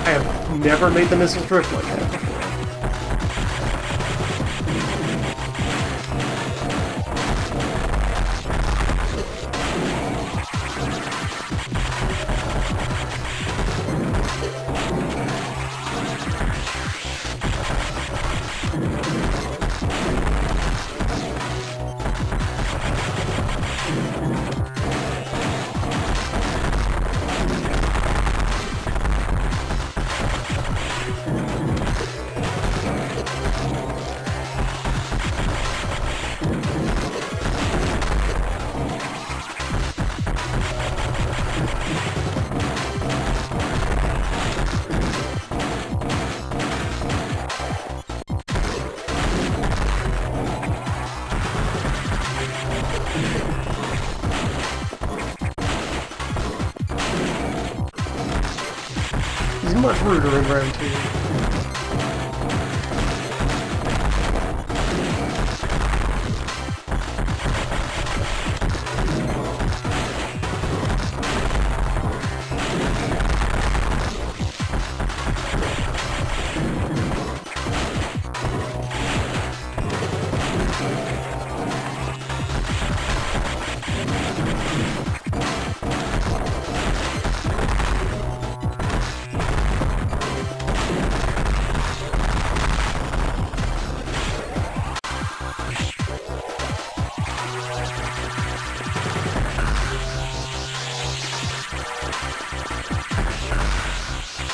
I have never made the missile drift like that before. He's much ruder in round 2.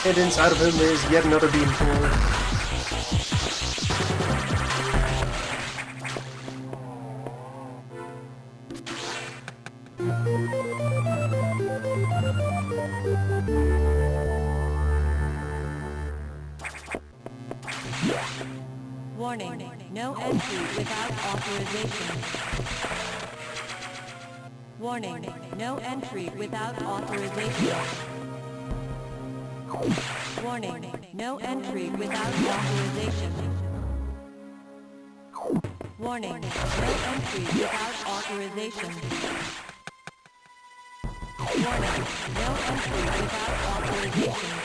And inside of him is yet another beam core. Warning, no entry without authorization. Warning, no entry without authorization. Warning, no entry without authorization. Warning, no entry without authorization. Warning, no entry without authorization.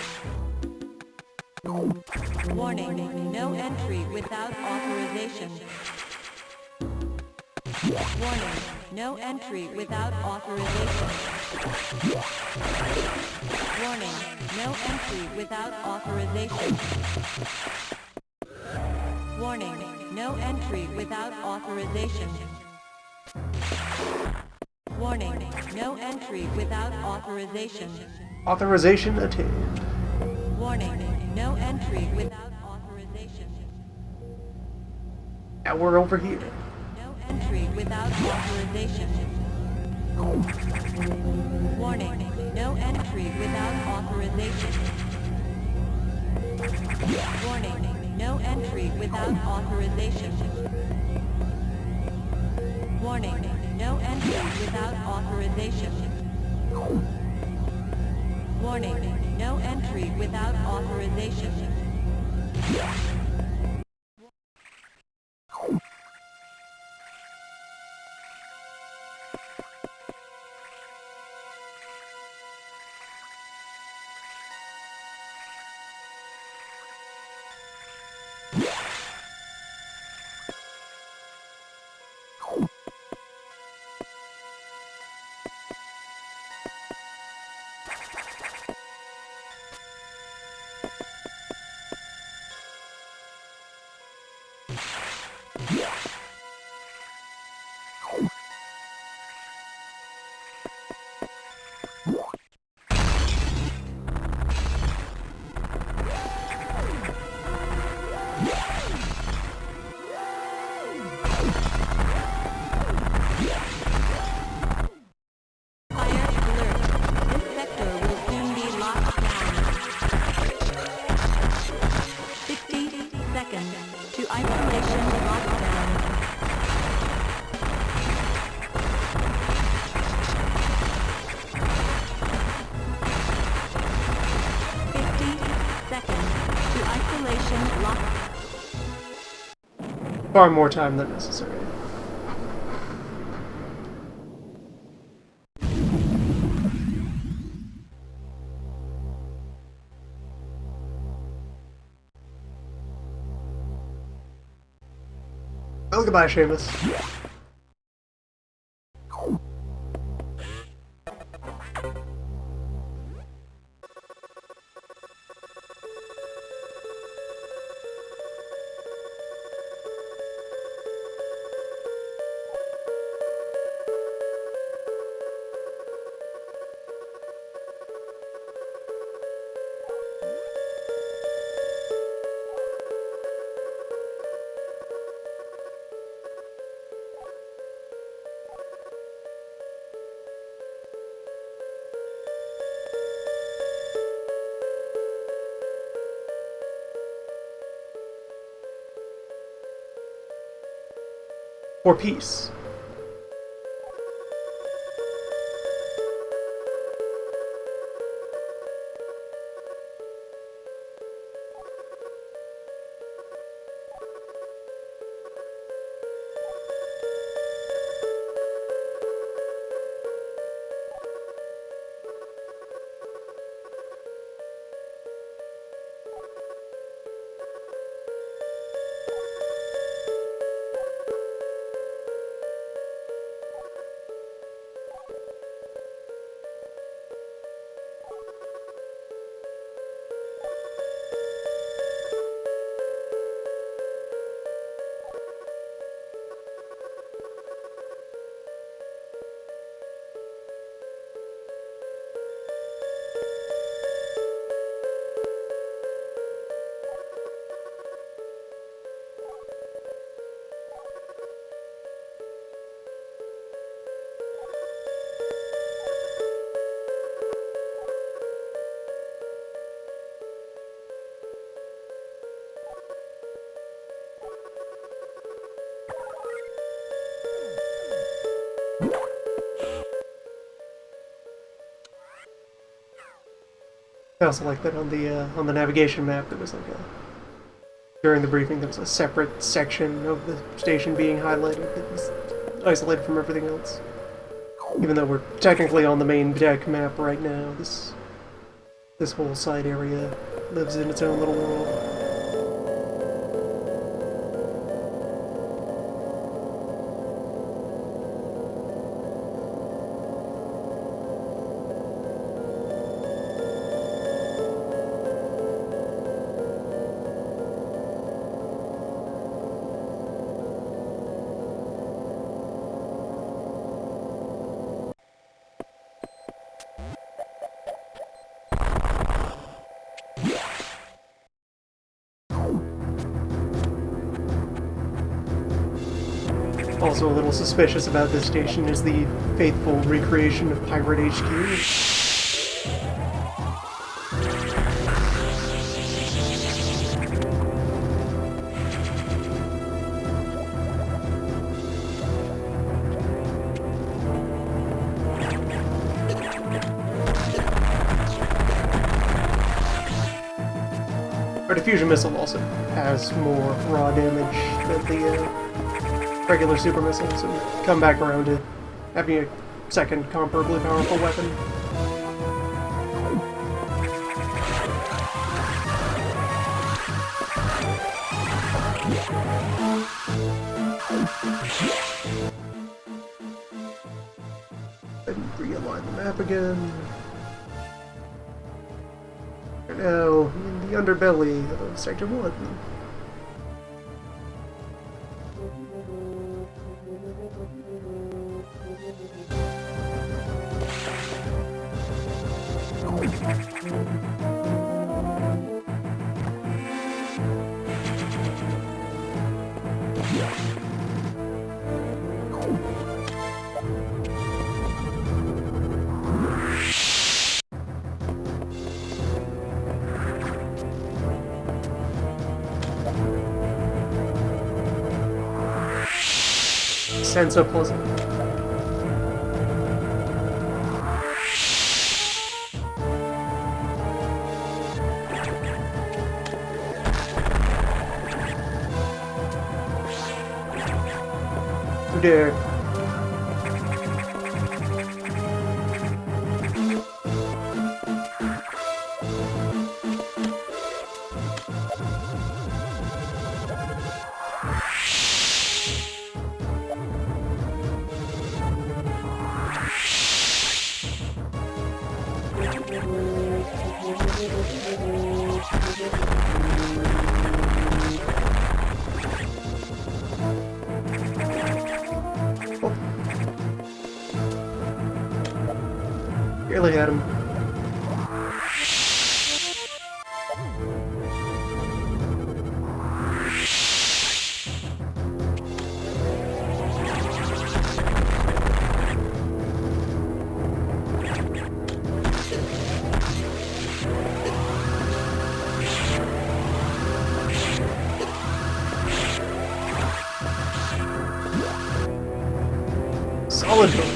Warning, no entry without authorization. Warning, no entry without authorization. Warning, no entry without authorization. Warning, no entry without authorization. Warning, no entry without authorization. Authorization attained. Warning, no entry without authorization. Now we're over here. No entry without authorization. Warning, no entry without authorization. Warning, no entry without authorization. Warning, no entry without authorization. Warning, no entry without authorization. Far more time than necessary. Well, goodbye, Seamus. For peace. I also like that on the navigation map. There was like a during the briefing there was a separate section of the station being highlighted that was isolated from everything else. Even though we're technically on the main deck map right now, this whole side area lives in its own little world. Also a little suspicious about this station is the faithful recreation of Pirate HQ. Our diffusion missile also has more raw damage than the regular super missile, so come back around to having a second comparably powerful weapon. And realign the map again. Now, in the underbelly of Sector 1. Sounds so pleasant. Who dare? Barely had him. Solid goal.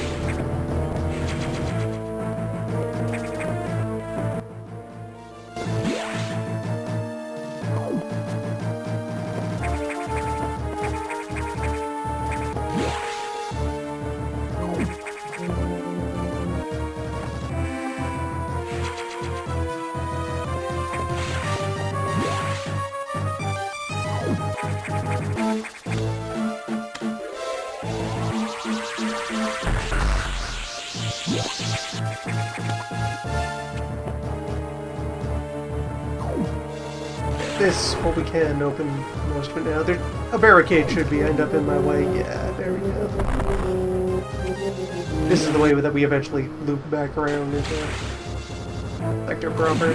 This, what we can, open most of it now. A barricade should end up in my way. Yeah, there we go. This is the way that we eventually loop back around into Sector proper.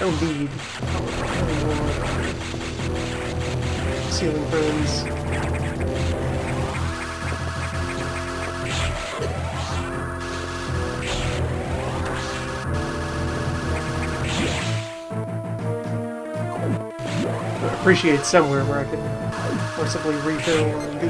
don't need any more ceiling friends. I appreciate somewhere where I can forcibly refill and do.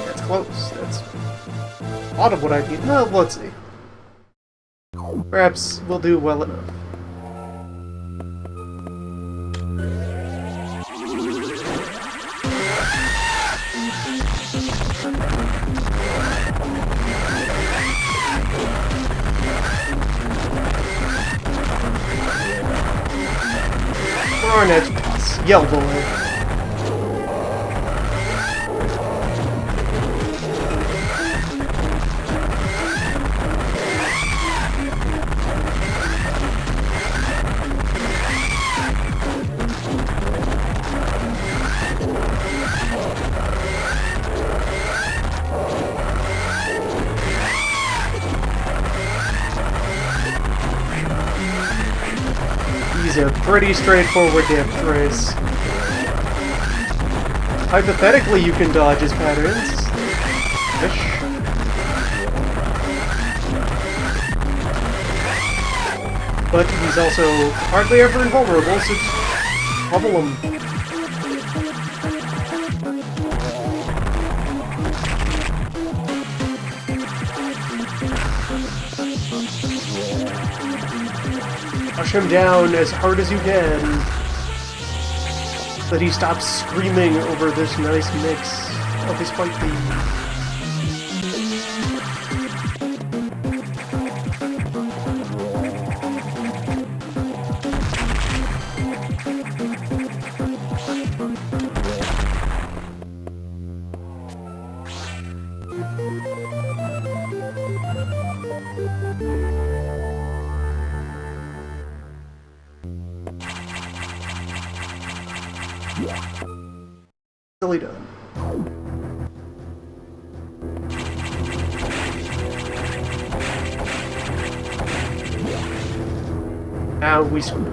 That's close. That's a lot of what I need. No, let's see. Perhaps we'll do well enough. For our next boss, Yell Boy. He's a pretty straightforward depth race. Hypothetically, you can dodge his patterns. Ish. But he's also hardly ever invulnerable, so just bubble him. Push him down as hard as you can, so that he stops screaming over this nice mix of his fight theme. Silly done. Now we screw.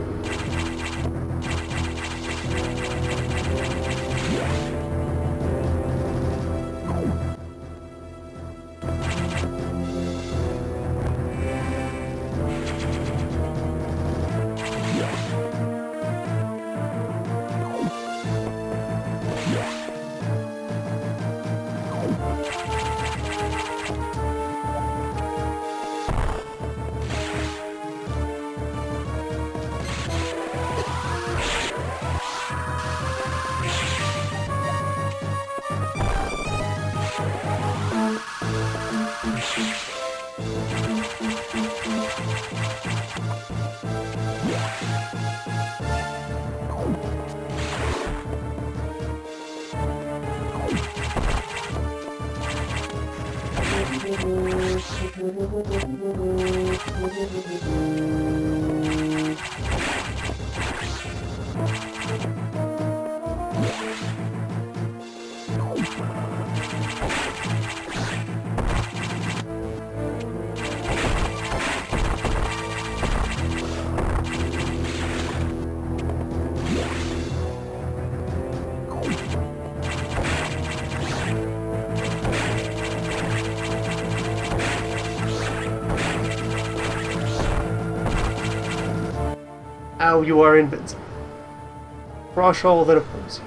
Now you are invincible. Crush all that oppose you.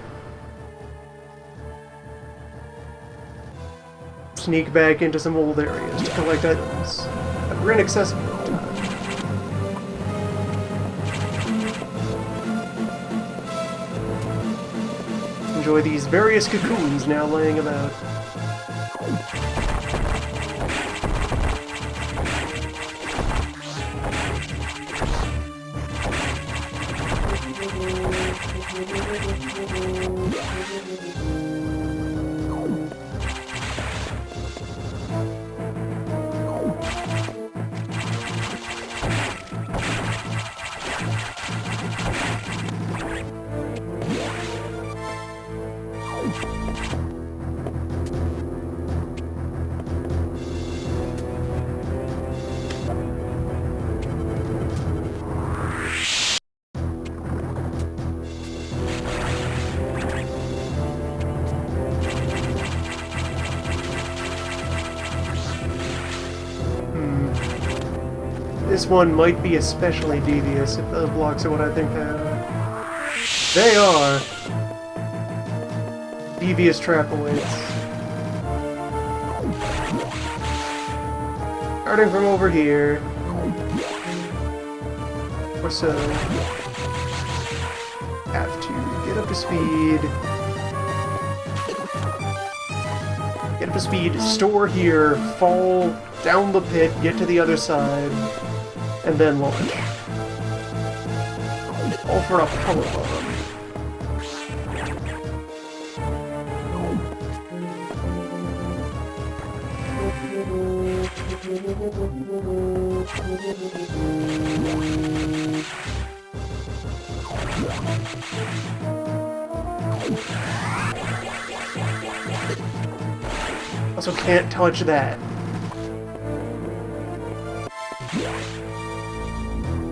Sneak back into some old areas to collect items that were inaccessible at the time. Enjoy these various cocoons now laying about. This one might be especially devious if those blocks are what I think they are. They are! Devious trap awaits. Starting from over here. Or so. Have to get up to speed. Get up to speed, store here, fall down the pit, get to the other side, and then launch. All for a power bomb. Also can't touch that.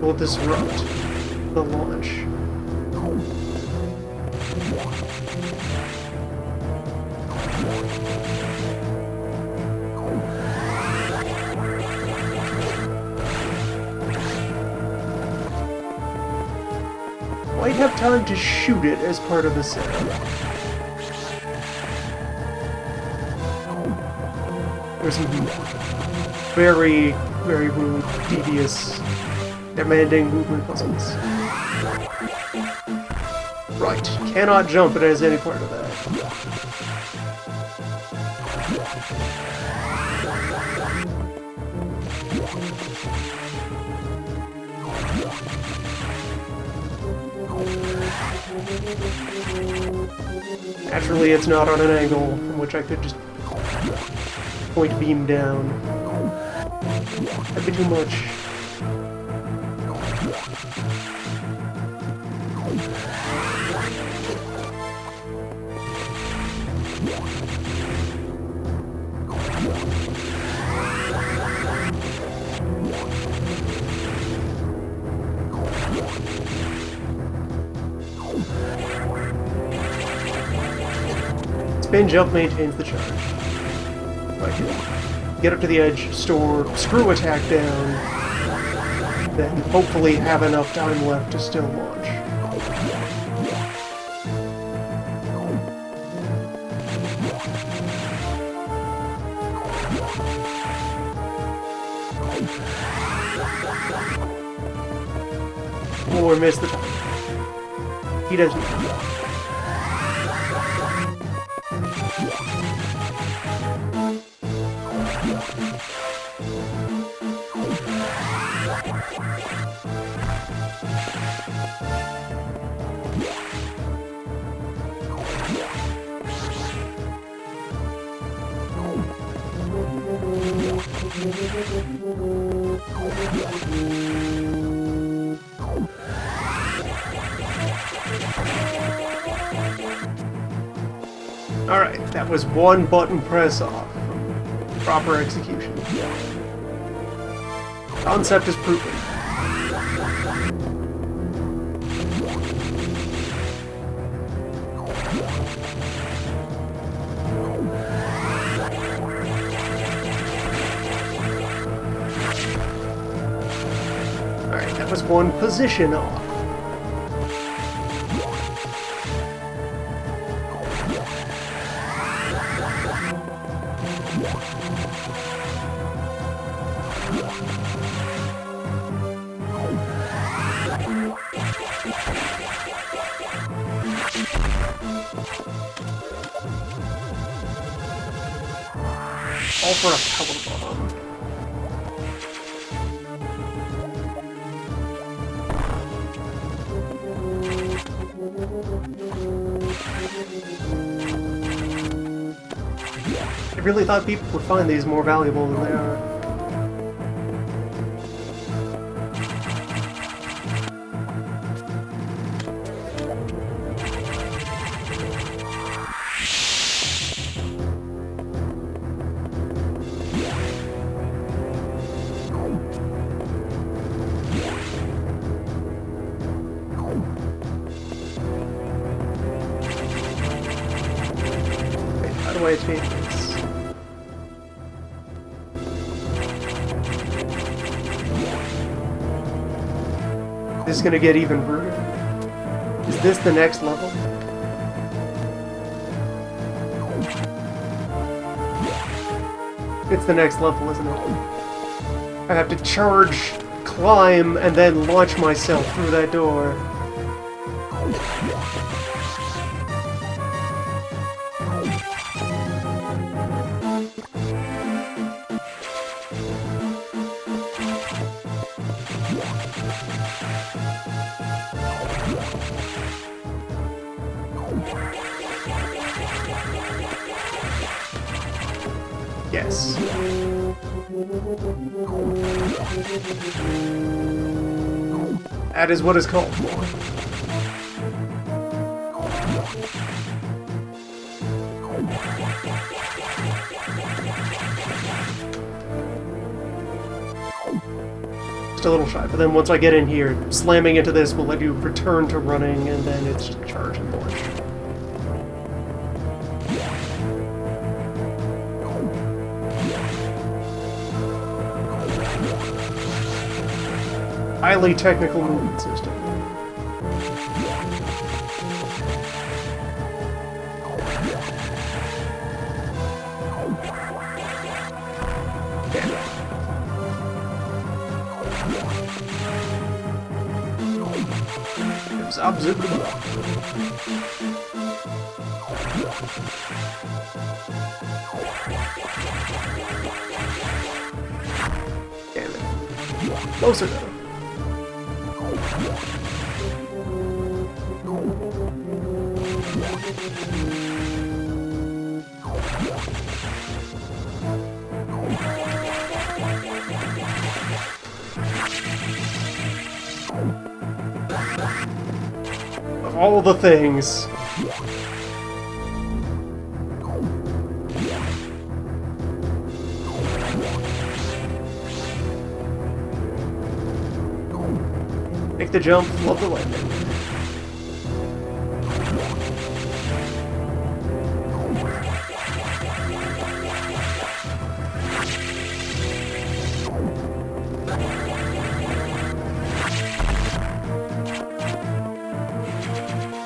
Will disrupt the launch. Might have time to shoot it as part of the setup. There's some very, very rude, devious, demanding movement puzzles. Right, cannot jump it as any part of that. Naturally, it's not on an angle from which I could just point beam down. That'd be too much. Spin jump maintains the charge. Right here. Get up to the edge, store, screw attack down, then hopefully have enough time left to still launch. Or miss the time. He doesn't. Alright, that was one button press off from proper execution. Concept is proven. Alright, that was one position off. All for a power bomb. I really thought people would find these more valuable than they are. do I escape this? This is gonna get even weirder. Is this the next level? It's the next level, isn't it? I have to charge, climb, and then launch myself through that door. Yes. That is what is called for. Just a little shy, but then once I get in here, slamming into this will let you return to running, and then it's charge and launch. Highly technical movement system. Damn it. It was observable. Damn it. Closer though. Of all the things. Make the jump, love the landing.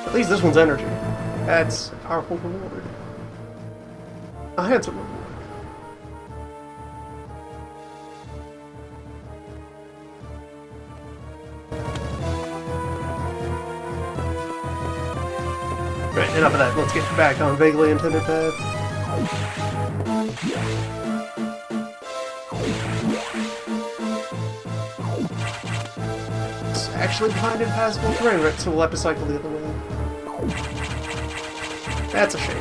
At least this one's energy. That's a powerful reward. A handsome reward. Right, enough of that. Let's get back on vaguely intended path. It's actually behind impassable terrain, right? So we'll have to cycle the other way. That's a shame.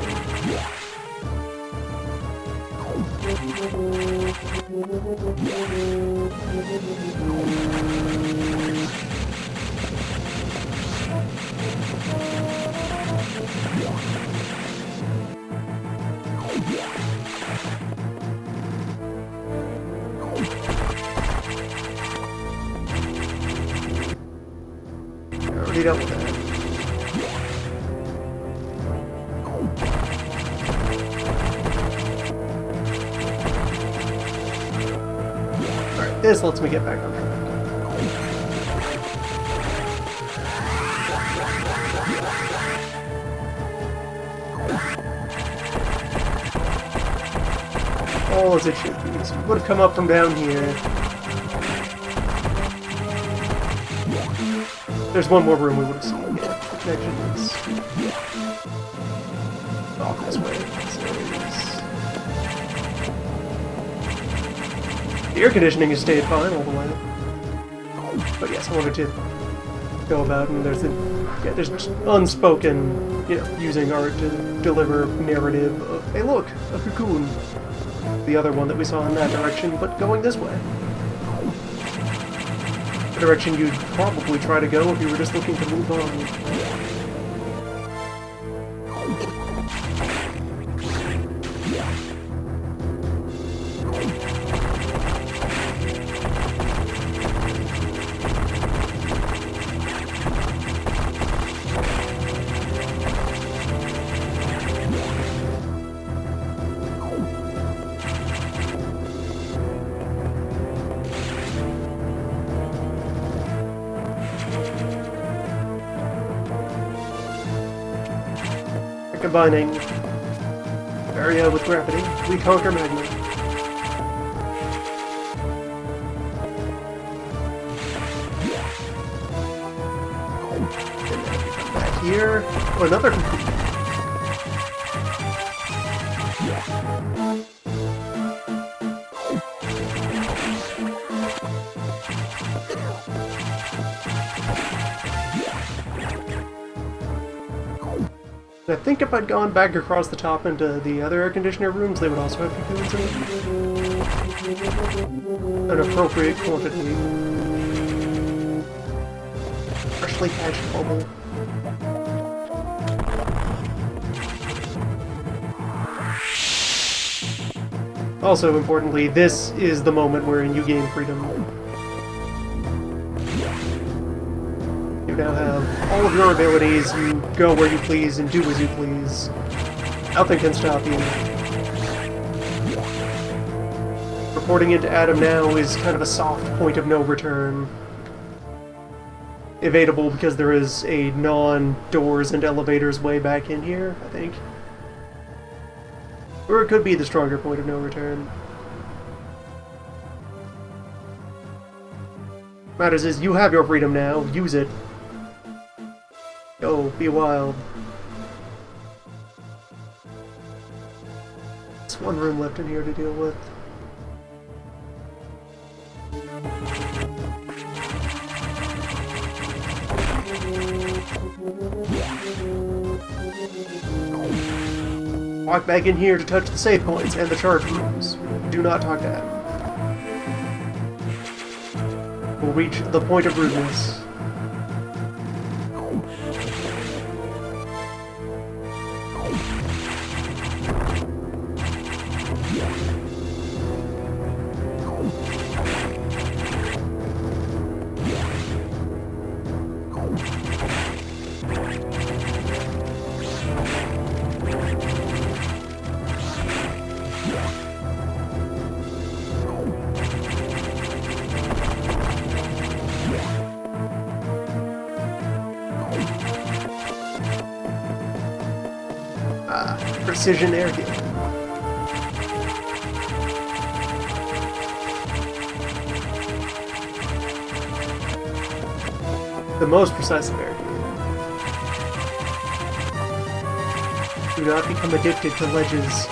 I already dealt with that. This lets me get back on track. All as it should be. So we would have come up from down here. There's one more room we would have seen. Yeah, the connection is off this way. The air conditioning has stayed fine all the way. But yes, I wanted to go about, and there's there's unspoken, using art to deliver narrative of, hey look, a cocoon. The other one that we saw in that direction, but going this way. The direction you'd probably try to go if you were just looking to move on. Combining area with gravity, we conquer magma. And then we come back here. Oh, another complete. I think if I'd gone back across the top into the other air conditioner rooms, they would also have cocoons in it. An appropriate quantity. Freshly hatched bubble. Also, importantly, this is the moment wherein you gain freedom. You now have all of your abilities, you go where you please and do as you please. Nothing can stop you. Reporting into Adam now is kind of a soft point of no return. Evadable because there is a non-doors and elevators way back in here, I think. Or it could be the stronger point of no return. Matters is, you have your freedom now, use it. Go, be wild. There's one room left in here to deal with. Walk back in here to touch the save points and the charge rooms. Do not talk to Adam. We'll reach the point of rudeness. Precision air healing. The most precise of air healing. Do not become addicted to ledges.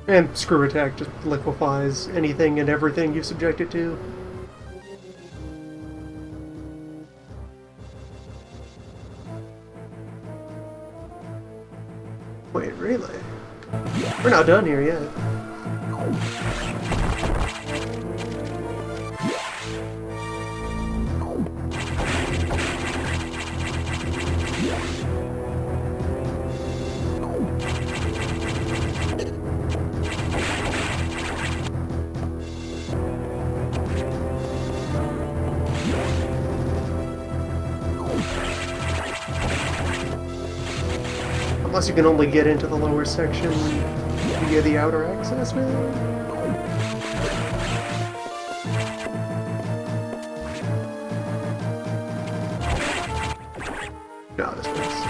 And Screw Attack just liquefies anything and everything you subject it to. Wait, really? We're not done here yet. Unless you can only get into the lower section via the outer access now? No, this works.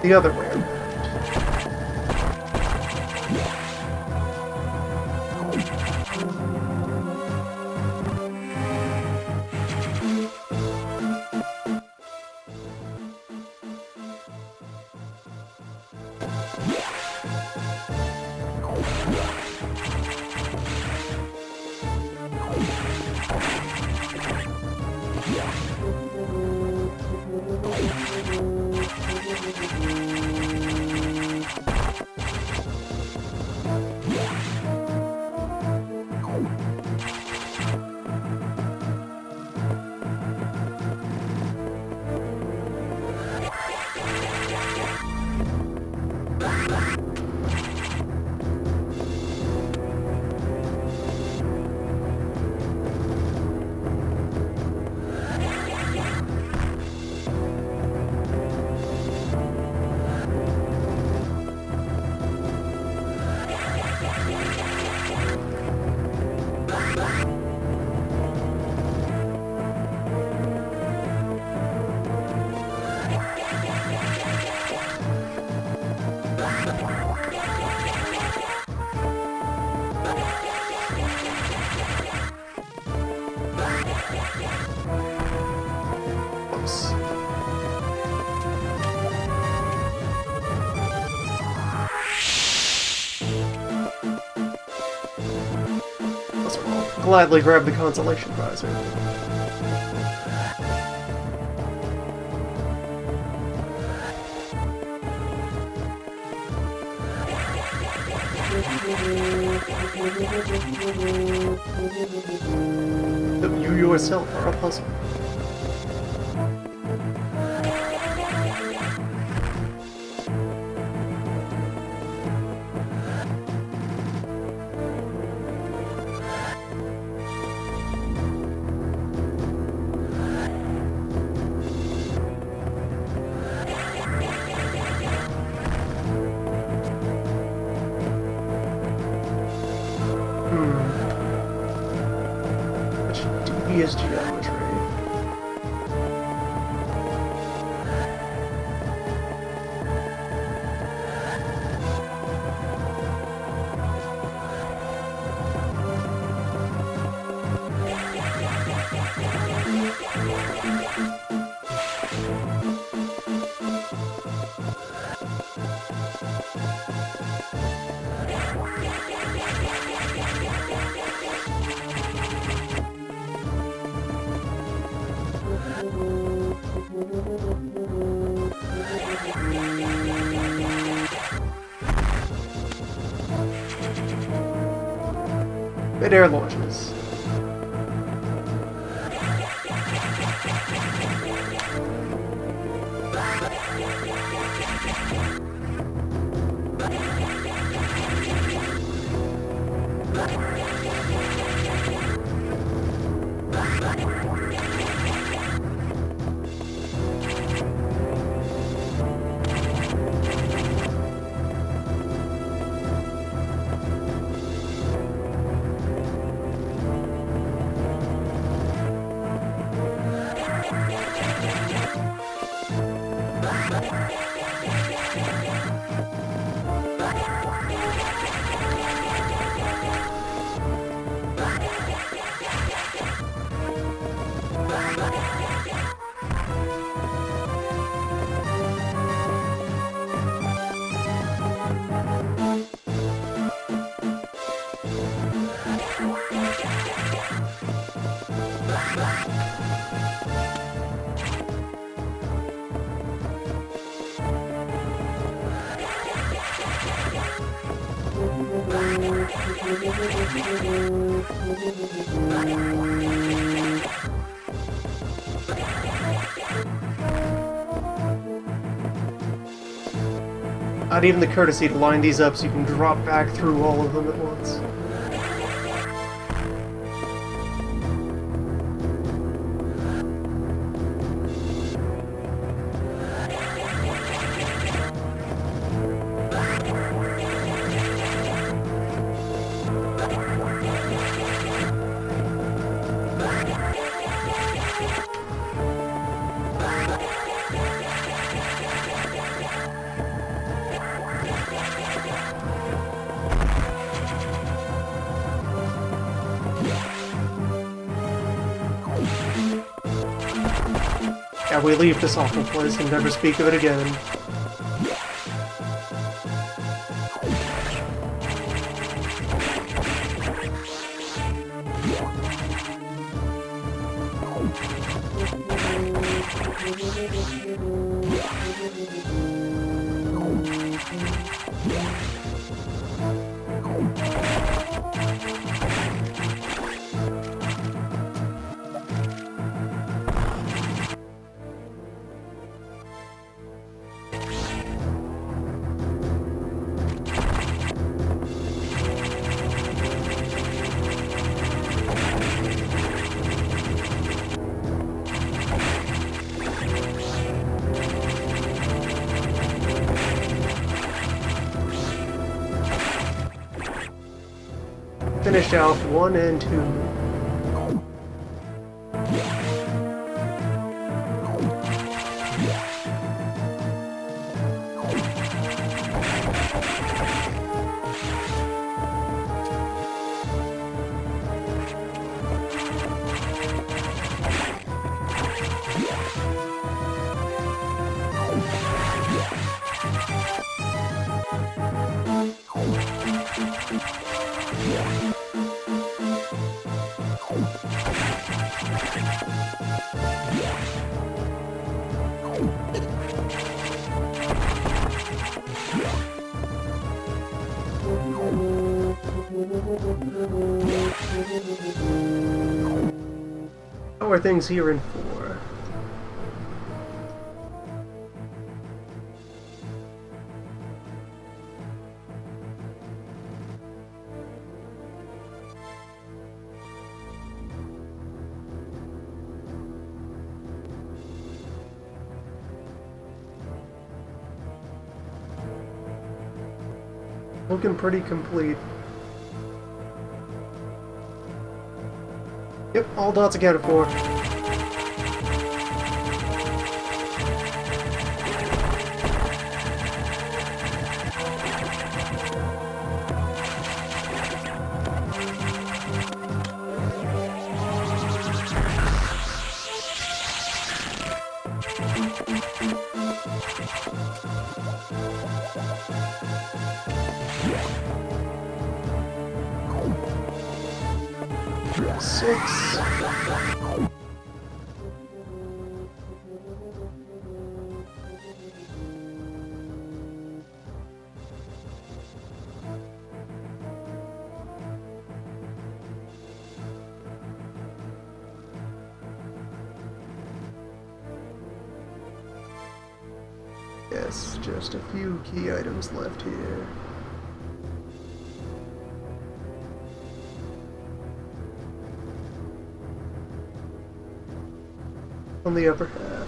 The other way around. Oops. I'll gladly grab the consolation prize here. You yourself are a puzzle. Devious geometry. Mid-air launches. Not even the courtesy to line these up so you can drop back through all of them at once. Yeah, we leave this awful place and never speak of it again. Finished out 1 and 2. How are things here in 4? Looking pretty complete. Yep, all dots accounted for. Six. Yes, just a few key items left here. On the upper half.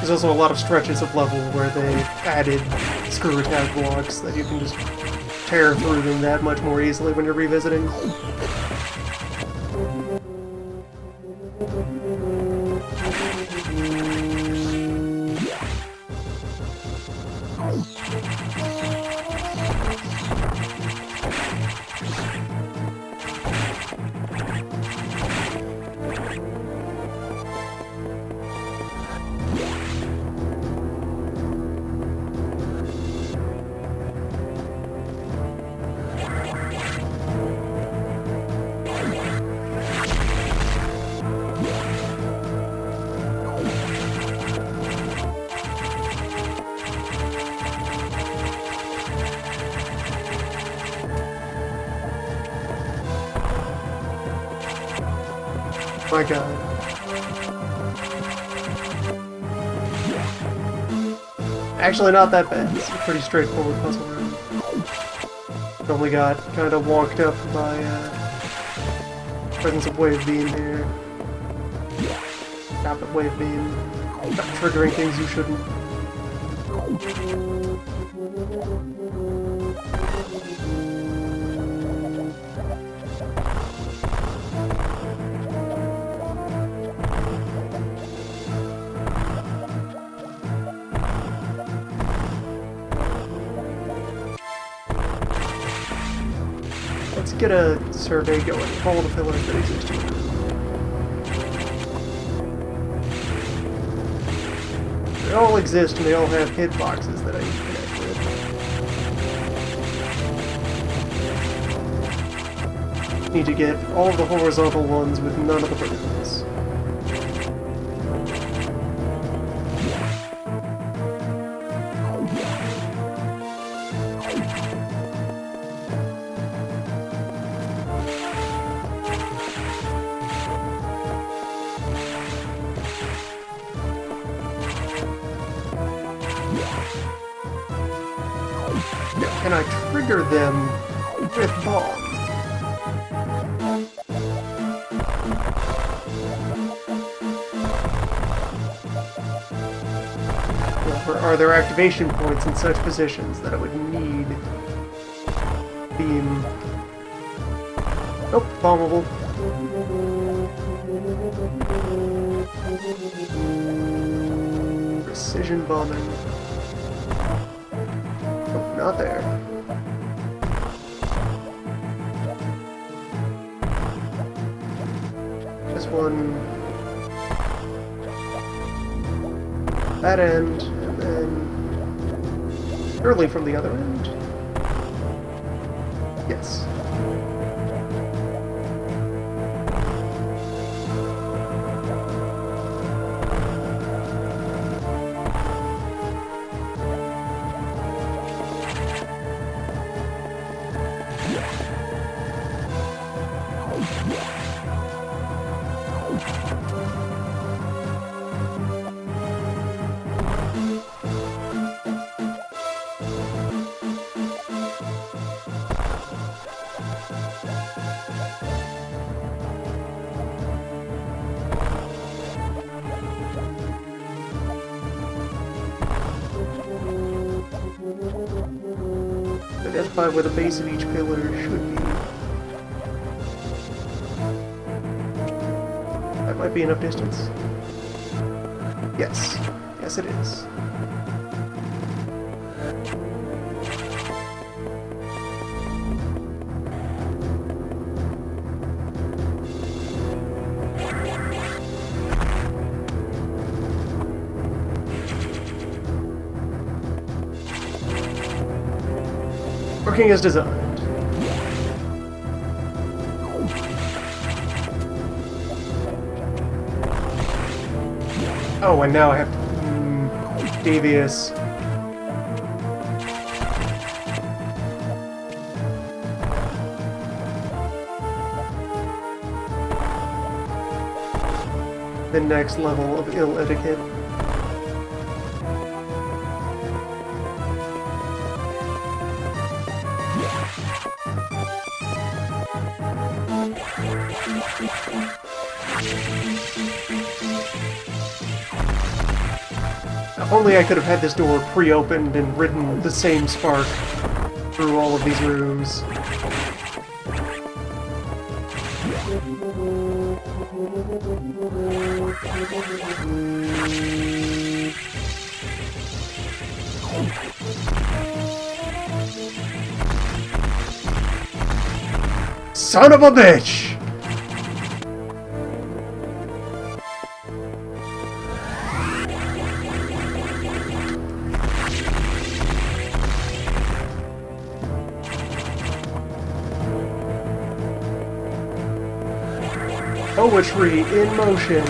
There's also a lot of stretches of level where they added screw attack blocks that you can just tear through them that much more easily when you're revisiting. My god. Actually, not that bad. It's a pretty straightforward puzzle room. Only got kind of walked up by presence of wave beam here. Stop at wave beam. Stop triggering things you shouldn't. Let's get a survey going of all the pillars that exist here. They all exist and they all have hitboxes that I can connect with. Need to get all of the horizontal ones with none of the verticals. Can I trigger them with bomb? Or are there activation points in such positions that I would need beam? Oh, bombable. Precision bombing. Oh, not there. Just one. That end, and then early from the other end. Yes. Identify where the base of each pillar should be. That might be enough distance. Yes. Yes, it is. Working as designed. Oh, and now I have to... devious. The next level of ill etiquette. If only I could have had this door pre-opened and ridden the same spark through all of these rooms. Son of a bitch! Poetry in motion.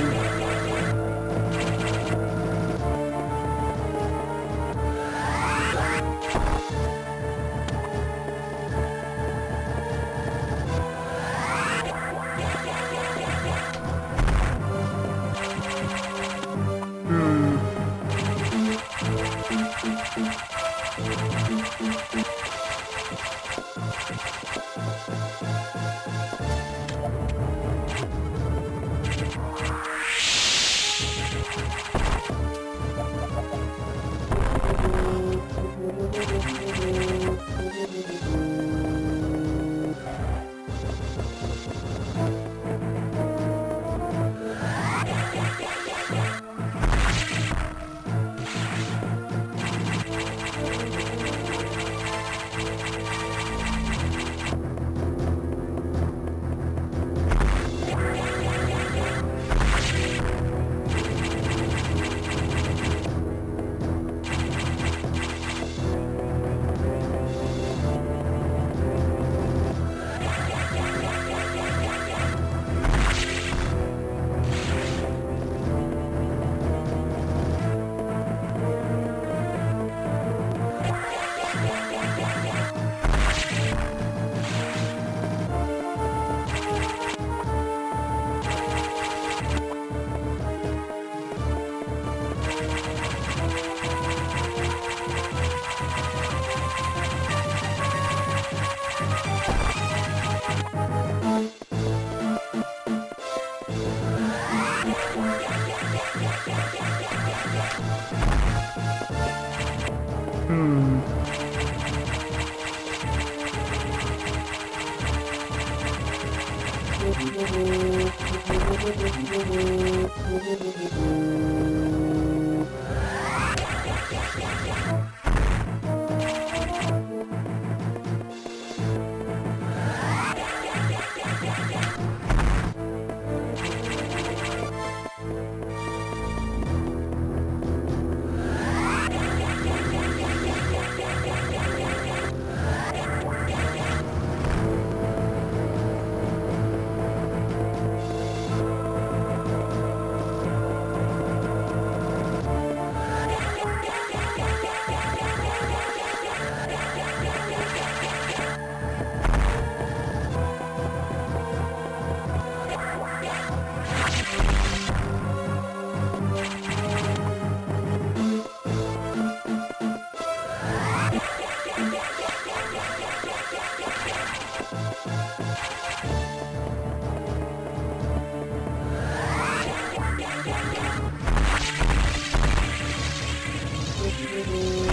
Hmm.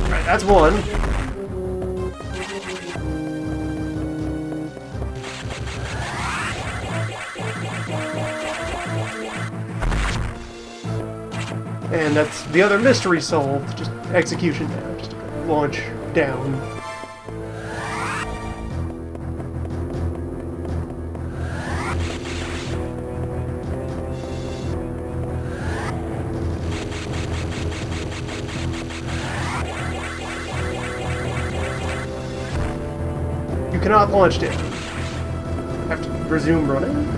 Alright, that's one. And that's the other mystery solved. Just execution now. Just launch down. You cannot launch down. Have to resume running.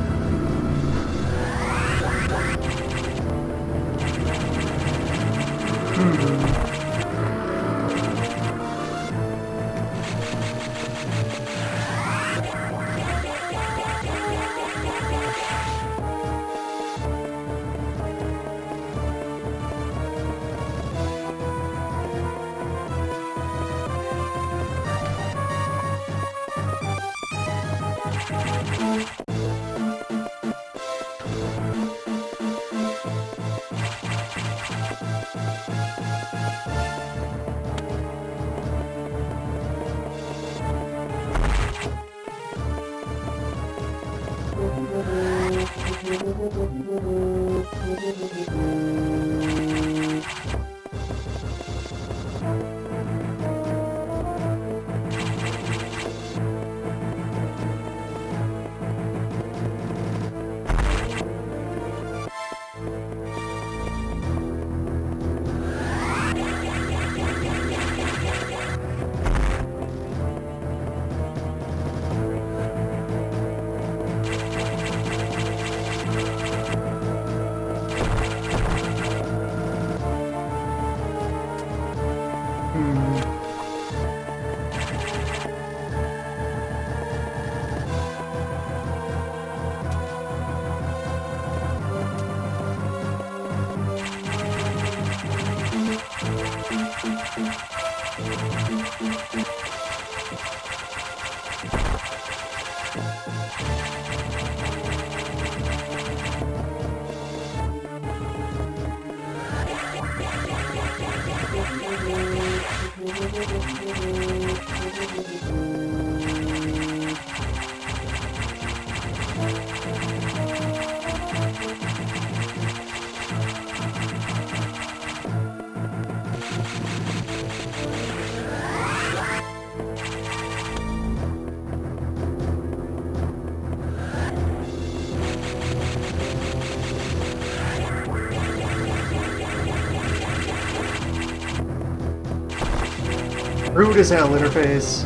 Rude as hell interface.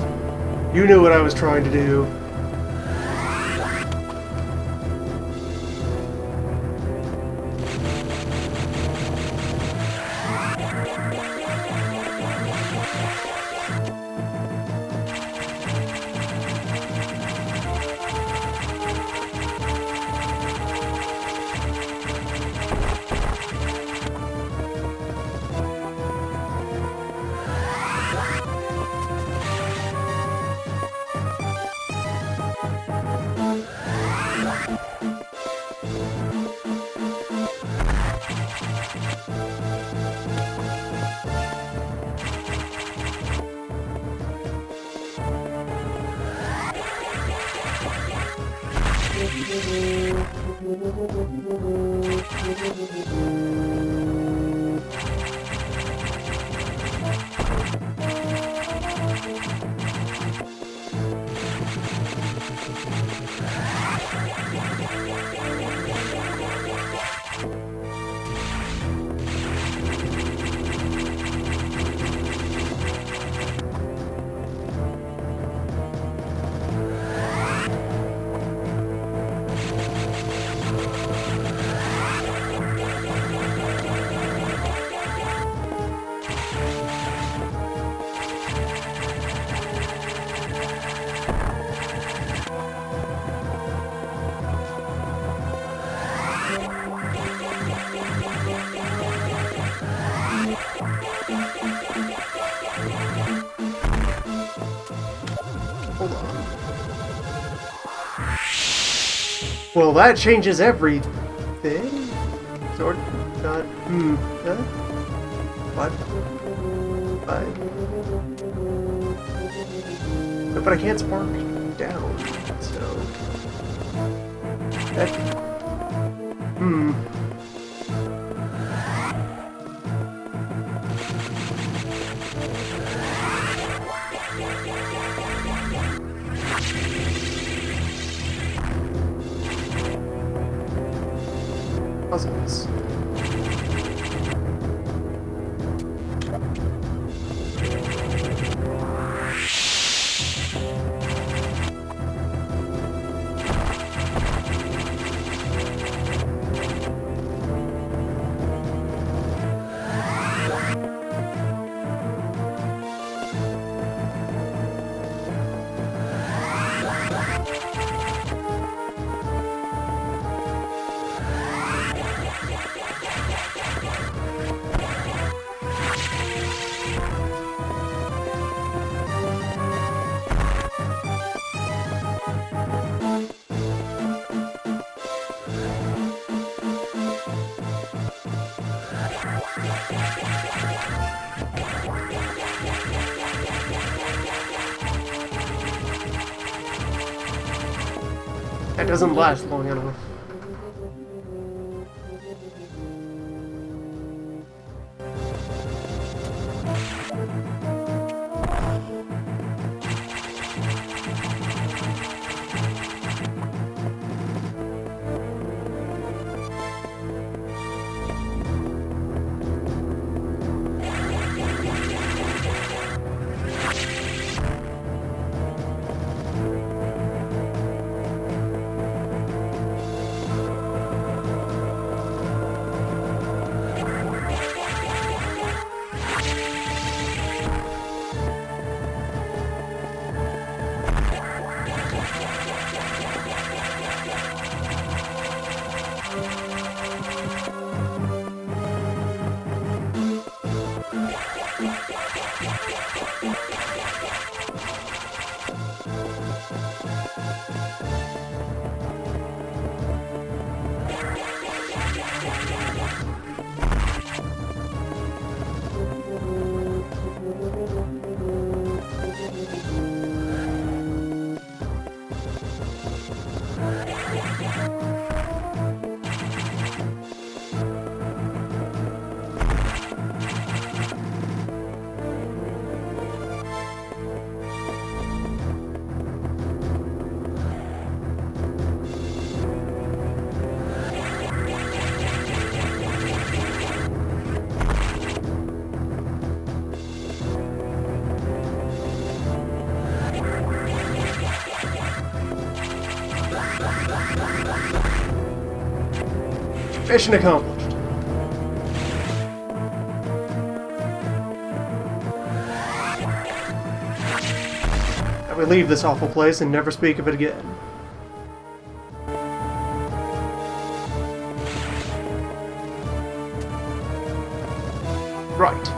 You knew what I was trying to do. Hold on. Well, that changes everything. Sort not. Huh? What? But I can't spark down, so. That. Puzzles. That doesn't last long enough. Mission accomplished. I will leave this awful place and never speak of it again. Right.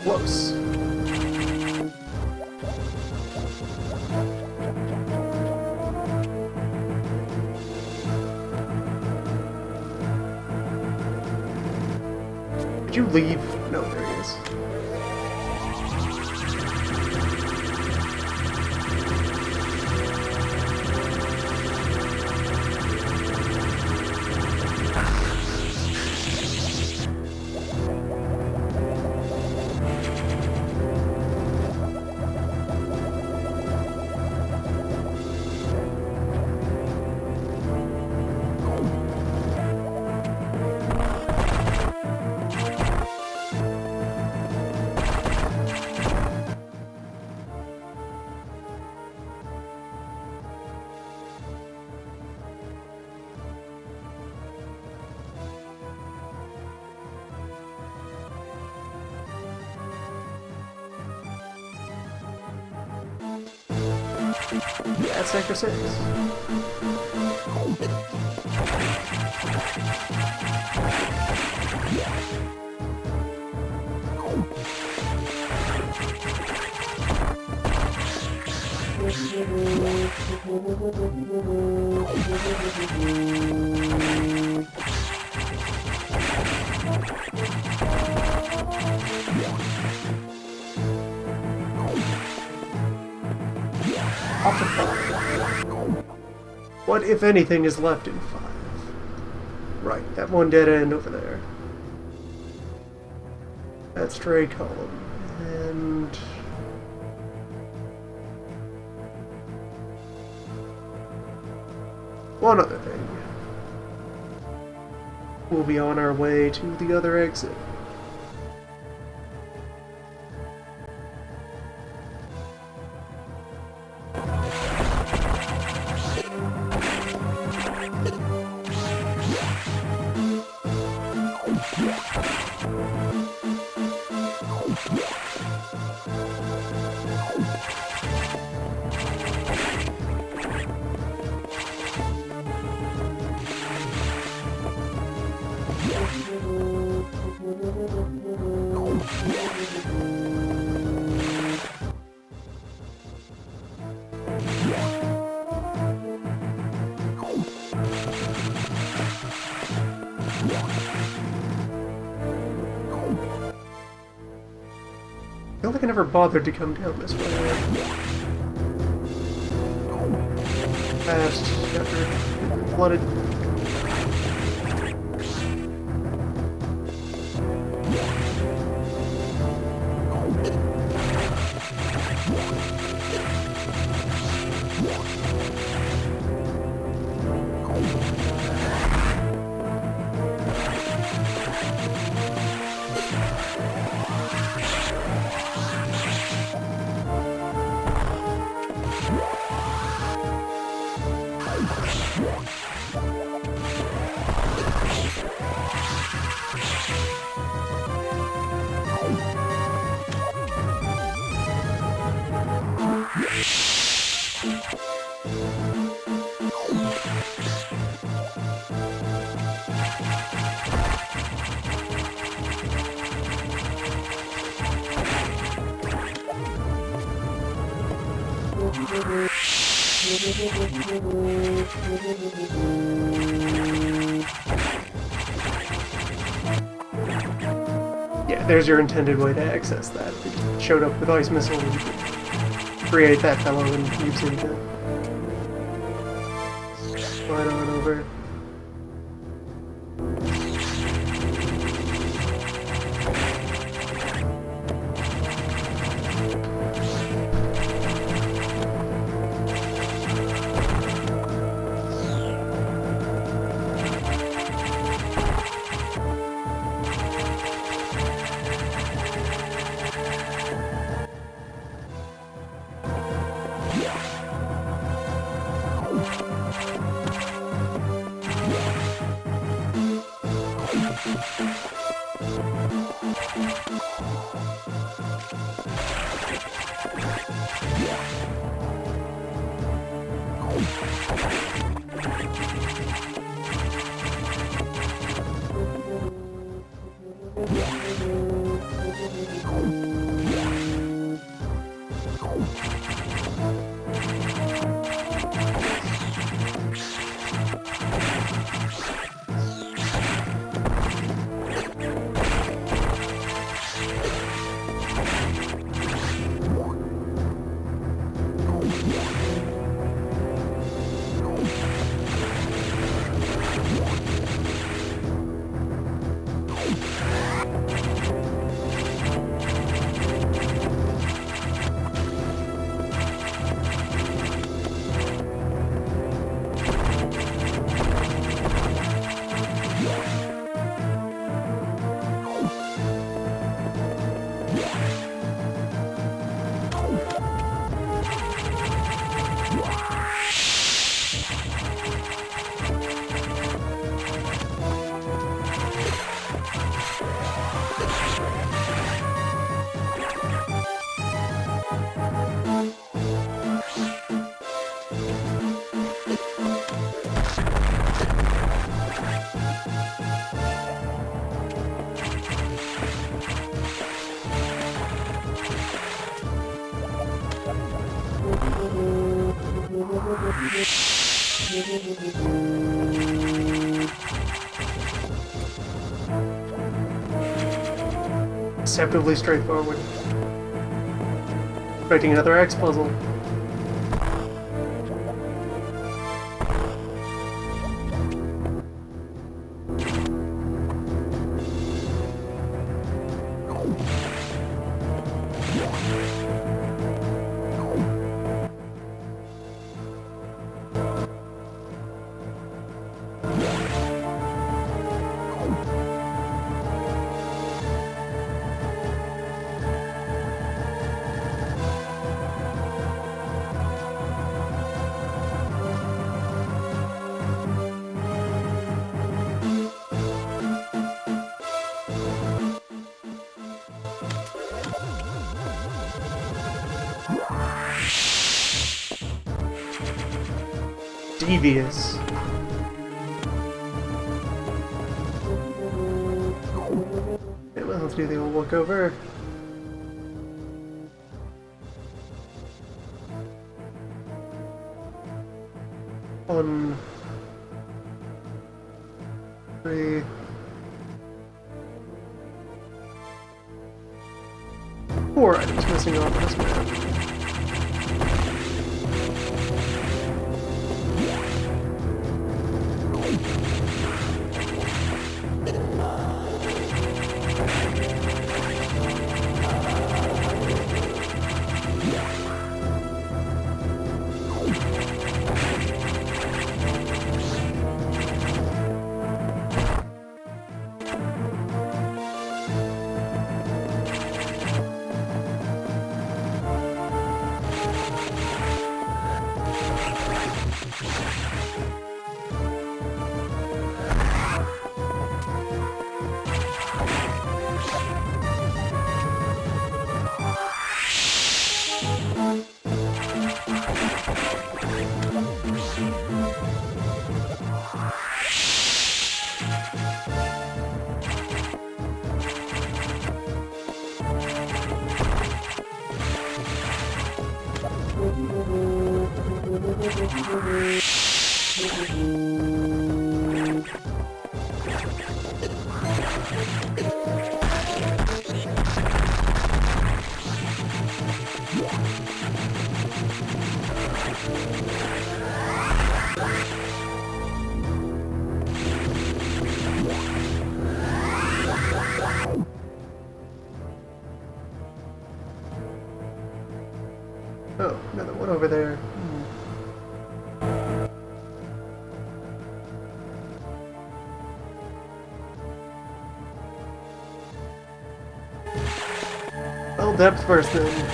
Whoops. Did you leave? No, there he is. That's Sector 6. Up to 5. What, if anything, is left in 5? Right, that one dead end over there. That's Draculhour. And... one other thing. We'll be on our way to the other exit. I don't think I never bothered to come down this way. Past after flooded. Yeah, there's your intended way to access that. If it showed up with ice missile, you could create that fellow and use him to slide on over. Deceptively straightforward. Expecting another X puzzle. Devious. Okay, well, let's do the old look over. One, three, four items missing off this map. Oh, another one over there. Well, depth first then.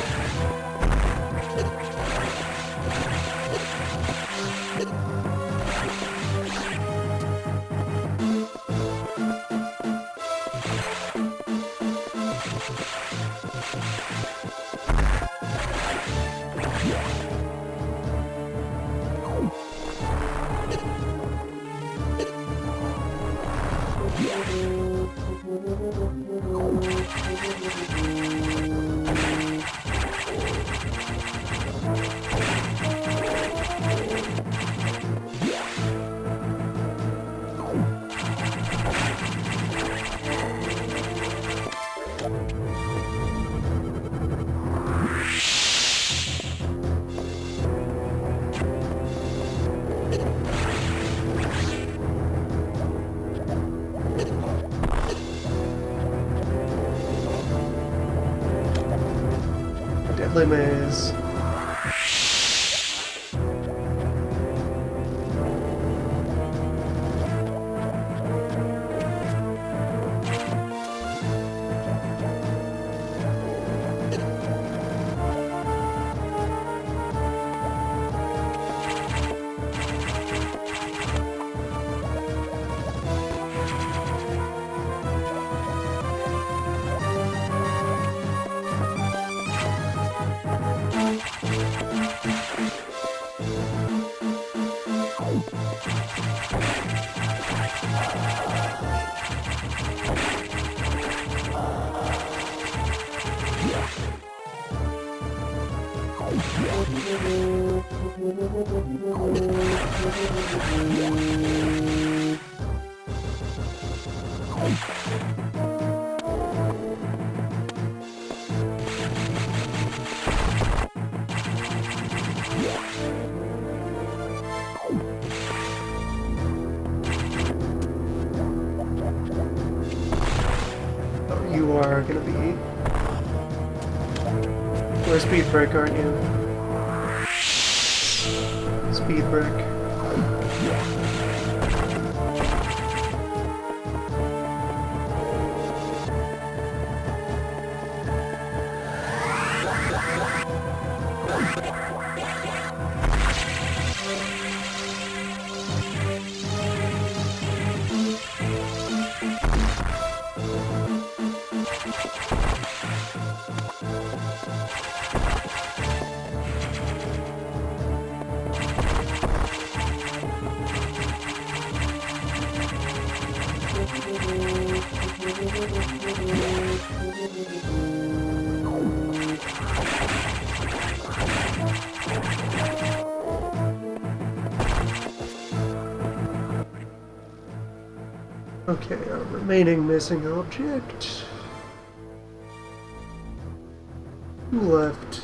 Deadly maze. Oh, you are gonna be... Or speed break, aren't you? Speed break. Okay, our remaining missing object. Who left?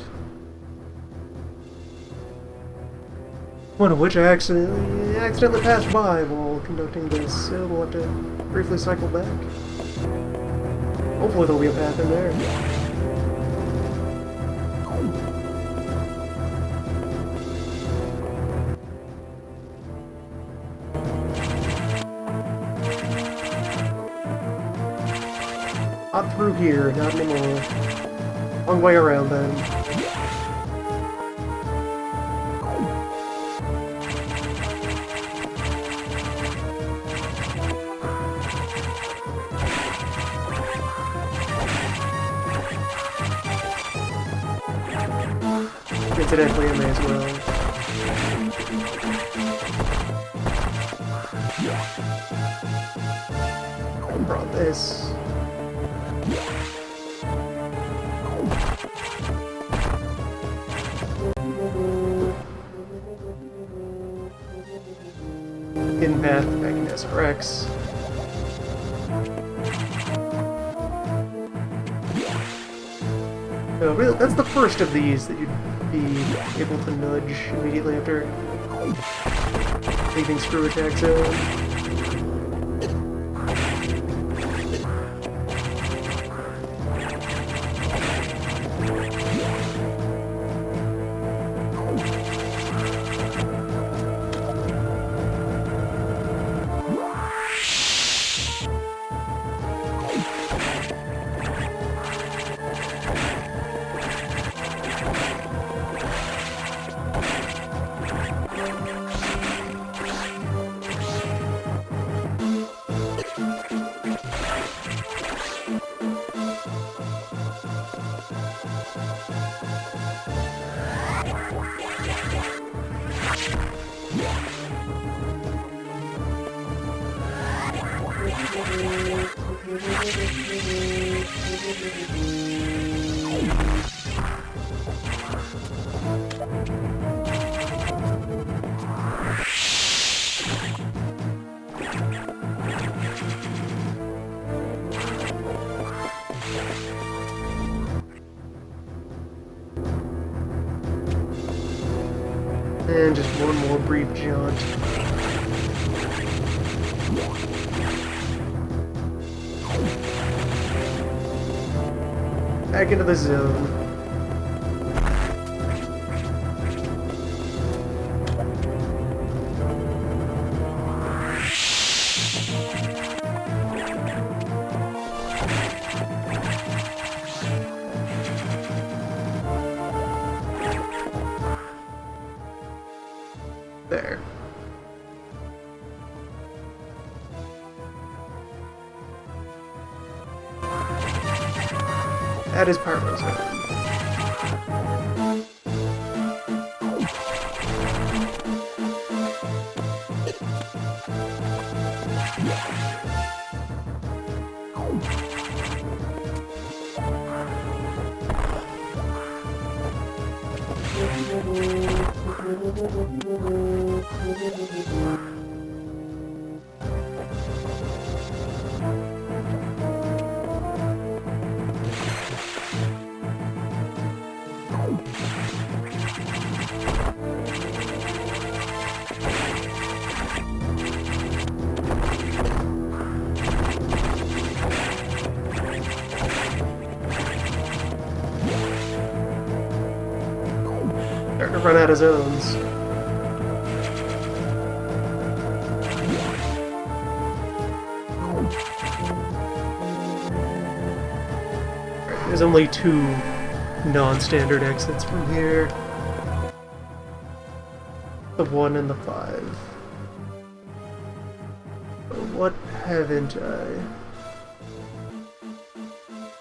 One of which I accidentally passed by while conducting this, so we'll have to briefly cycle back. Hopefully there'll be a path in there. Not through here, not anymore. Long way around then. Incidentally, I may as well. I brought this. hidden path back into SRX. So really, that's the first of these that you'd be able to nudge immediately after leaving Screw Attack Zone. And just one more brief jaunt. Back into the zone. There. That is Pyro Zone. Starting to run out of zones. Right, there's only 2 non-standard exits from here. The 1 and the 5. But what haven't I?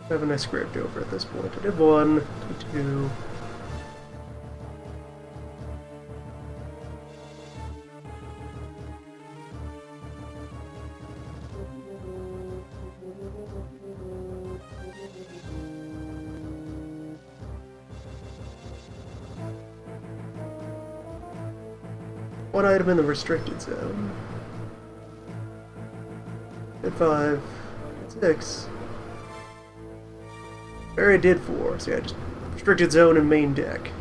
Haven't I scraped over at this point? I did 1, did 2. One item in the restricted zone. Did 5. Did 6. I already did 4, so yeah, just restricted zone and main deck.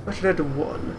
I should add to 1.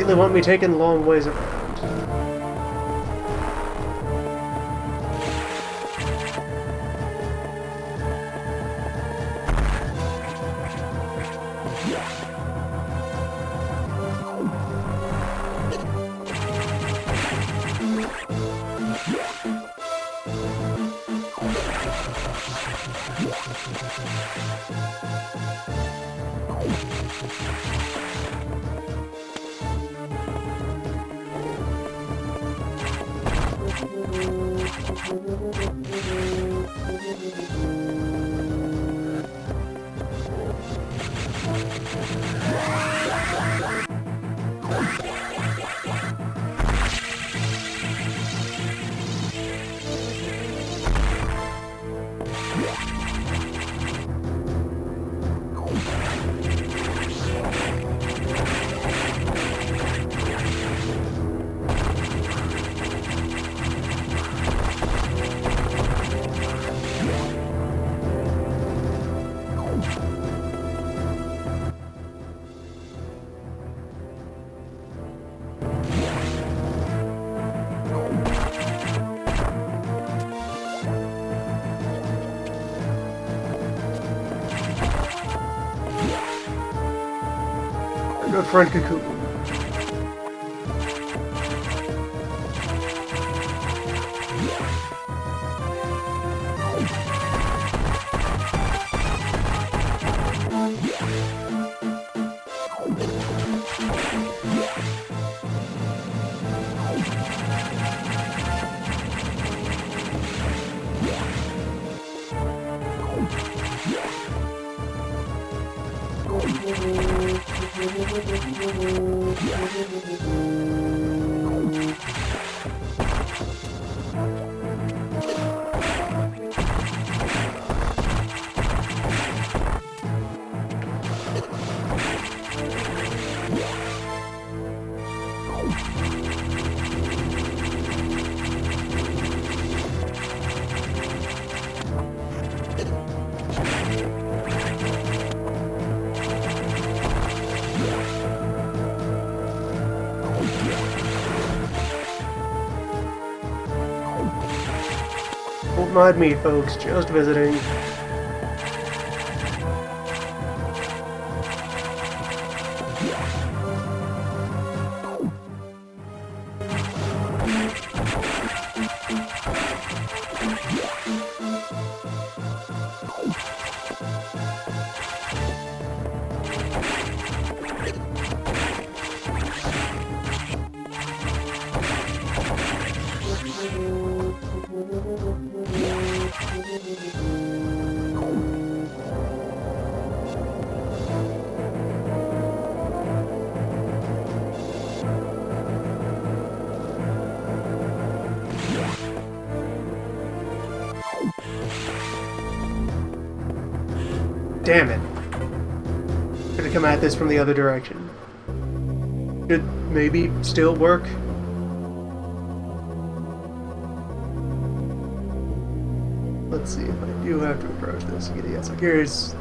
really want me taking long ways around. Good friend Cuckoo. Don't mind me, folks, just visiting. Damn it. Gonna come at this from the other direction. Could maybe still work. Let's see if I do have to approach this. Yes, here's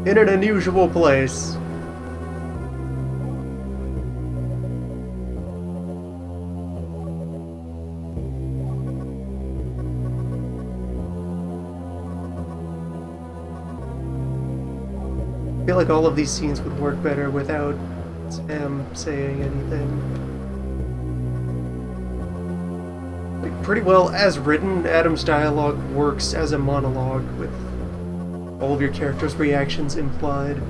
in an unusual place. I feel like all of these scenes would work better without Sam saying anything. Like, pretty well as written, Adam's dialogue works as a monologue with all of your characters' reactions implied.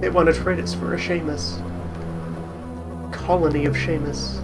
They want to trade us for a Seamus. Colony of Seamus.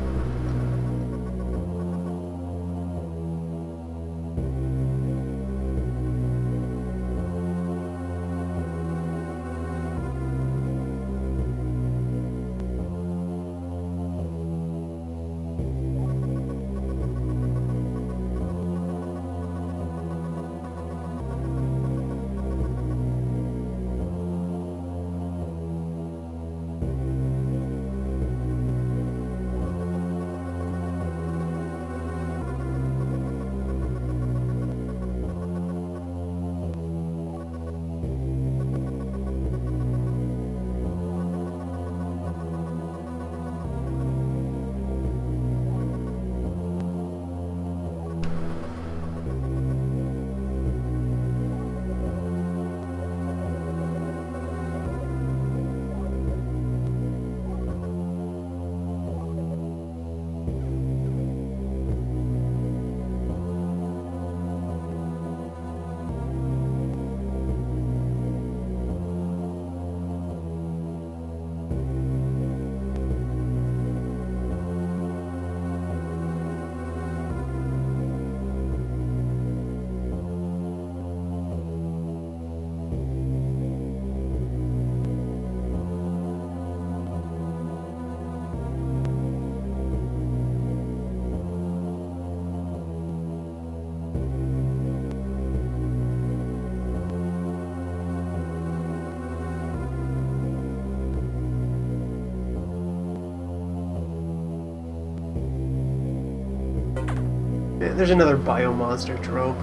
There's another biomonster trope.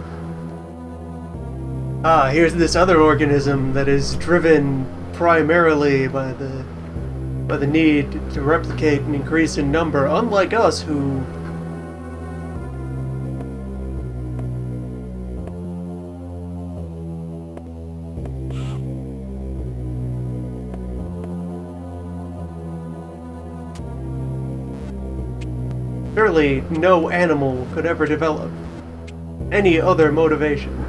Ah, here's this other organism that is driven primarily by the need to replicate and increase in number, unlike us who... Surely no animal could ever develop any other motivation.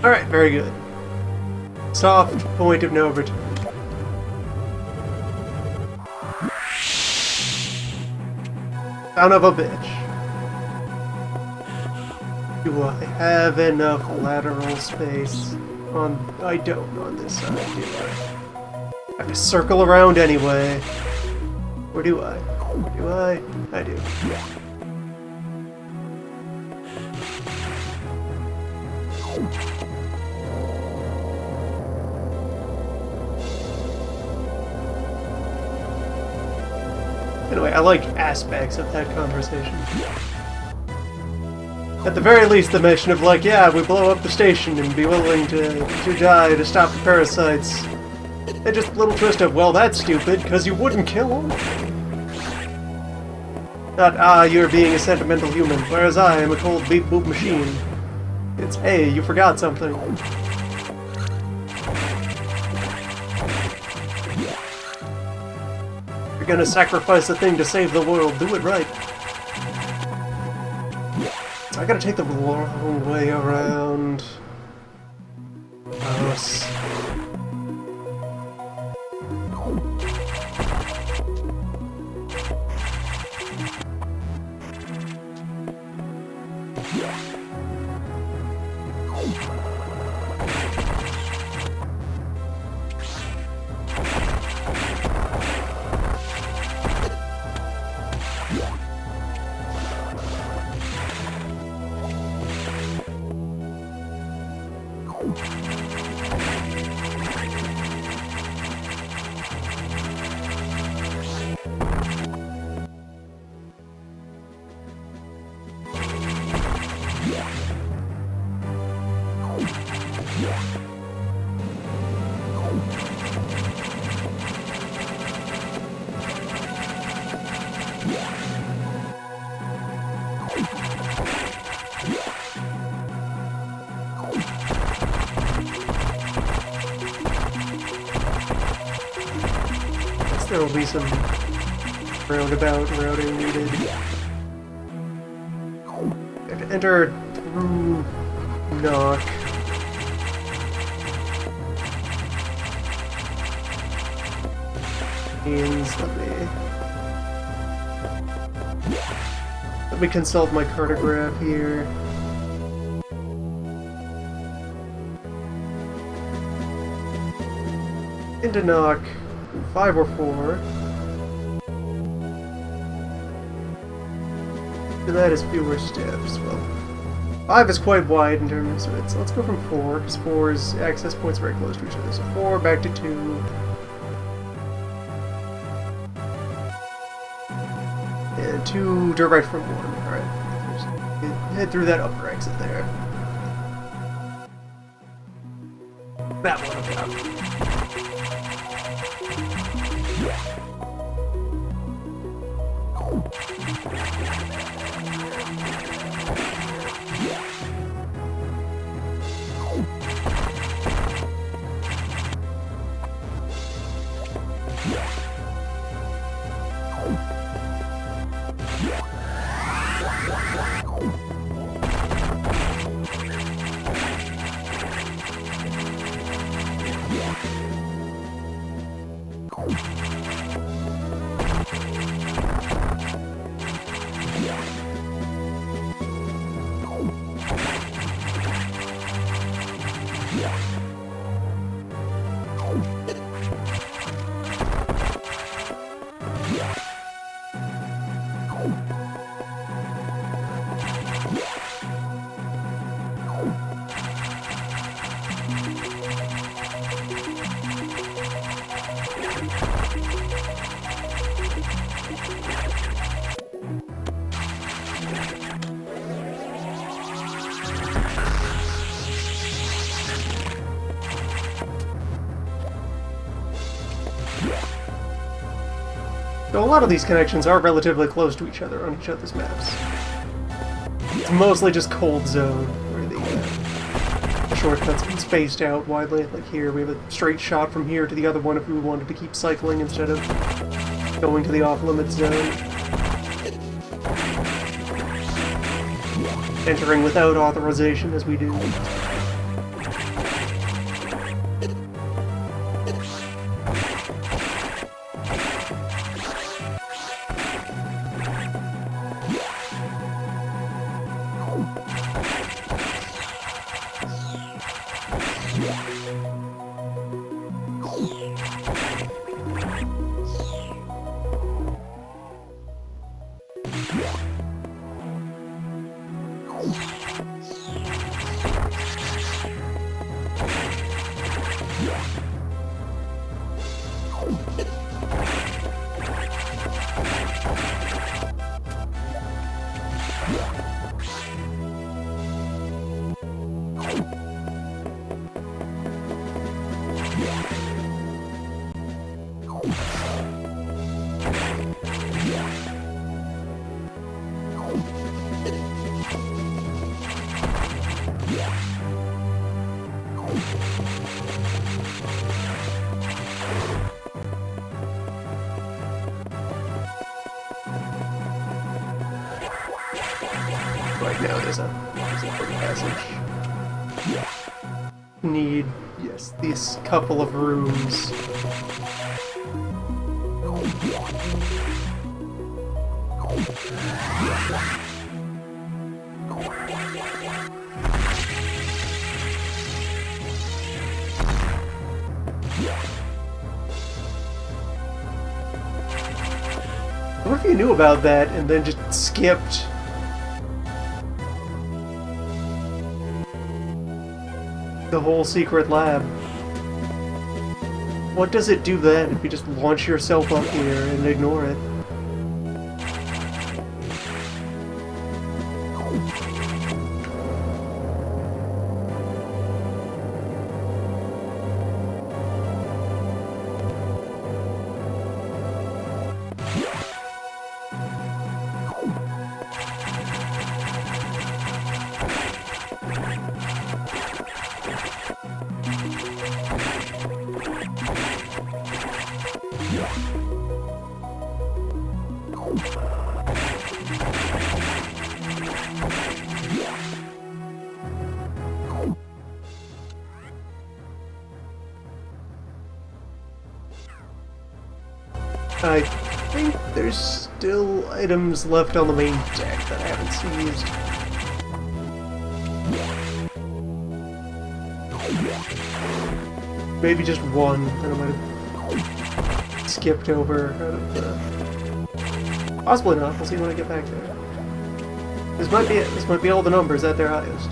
Alright, very good. Soft point of no return. Son of a bitch. Do I have enough lateral space on... I don't on this side, do I? I have to circle around anyway. Or do I? Do I? I do. Anyway, I like aspects of that conversation. At the very least, the mention of like, yeah, we blow up the station and be willing to die to stop the parasites. And just a little twist of, well, that's stupid, because you wouldn't kill them. Not, you're being a sentimental human, whereas I am a cold beep-boop machine. It's, hey, you forgot something. You're gonna sacrifice a thing to save the world, do it right. I gotta take the long way around. Us. There will be some Roundabout routing needed. And enter through knock. Means let me consult my cartograph here. Into knock 5 or 4. That is fewer steps. Well, 5 is quite wide in terms of it, so let's go from 4, because 4's access points very close to each other. So 4 back to 2. And 2 direct from 1. Alright. Head through that upper exit there. That one, okay. So a lot of these connections are relatively close to each other on each other's maps. It's mostly just cold zone, where the shortcuts have been spaced out widely. Like here, we have a straight shot from here to the other one if we wanted to keep cycling instead of going to the off-limit zone. Entering without authorization as we do. Right now there's a passage. Need, yes, these couple of rooms. What if you knew about that and then just skipped the whole secret lab? What does it do then if you just launch yourself up here and ignore it? I think there's still items left on the main deck that I haven't seized. Maybe just one that I might have skipped over out of the... Possibly not, we'll see when I get back there. This might be it. This might be all the numbers at their highest.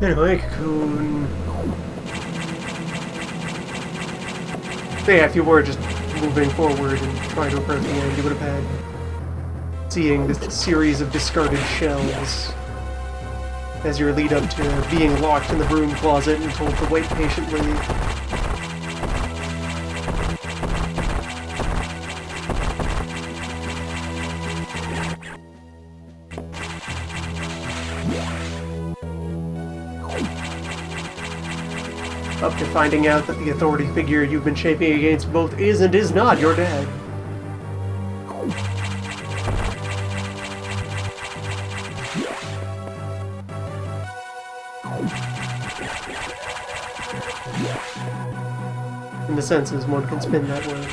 Anyway, Cocoon. So yeah, if you were just moving forward and trying to approach the end, you would have had seeing this series of discarded shells as your lead up to being locked in the broom closet and told to wait patiently. Up to finding out that the authority figure you've been shaping against both is and is not your dad. In the senses, one can spin that way.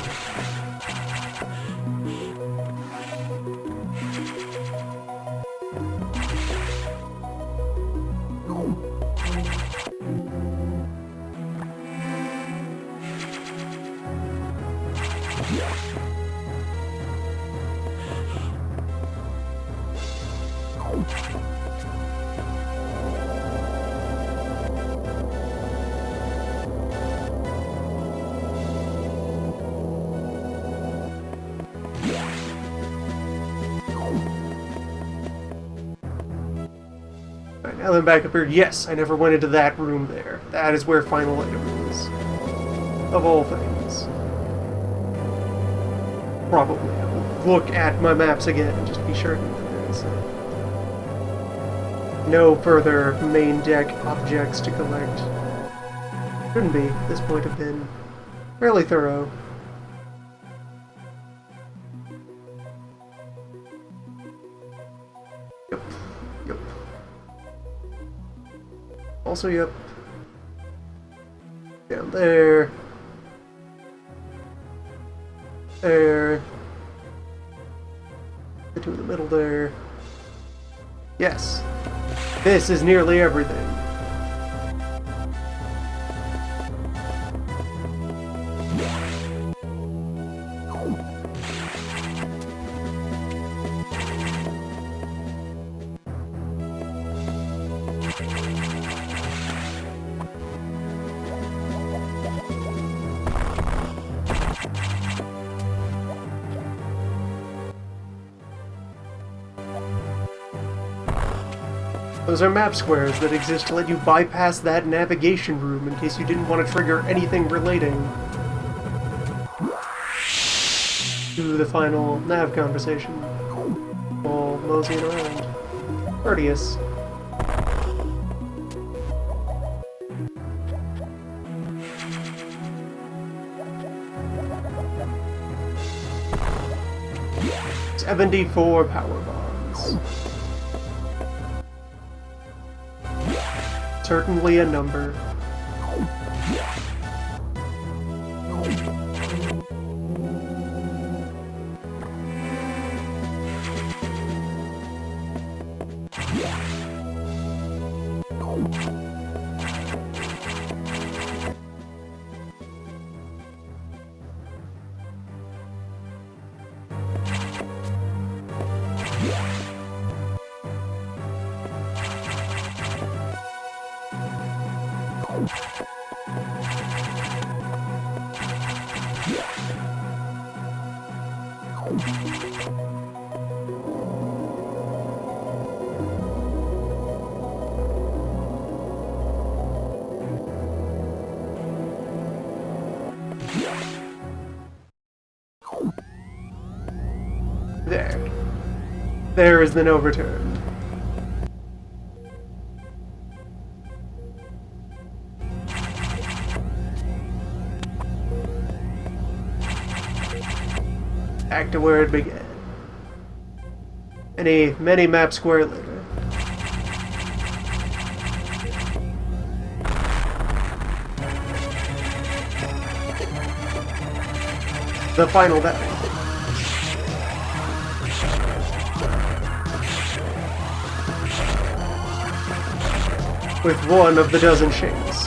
Alright, now then back up here. Yes, I never went into that room there. That is where final item is. Of all things. Probably. I will look at my maps again and just be sure that there's no further main deck objects to collect. Shouldn't be. This point have been fairly thorough. Yep. Yep. Also, yep. Down there. There. The two in the middle there. Yes. This is nearly everything. Those are map squares that exist to let you bypass that navigation room in case you didn't want to trigger anything relating to the final nav conversation while moseying around. Courteous. $74 power bombs. Certainly a number. There. There is the no return. back to where it began. Many map square later. The final battle. With one of the dozen shapes.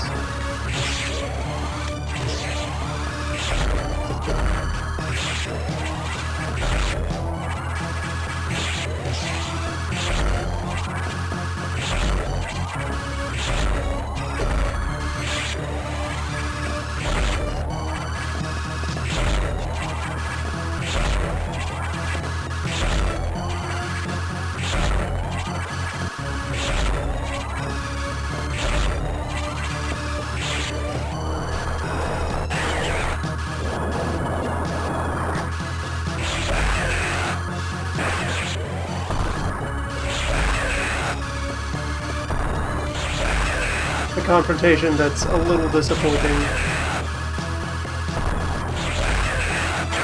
Confrontation that's a little disappointing.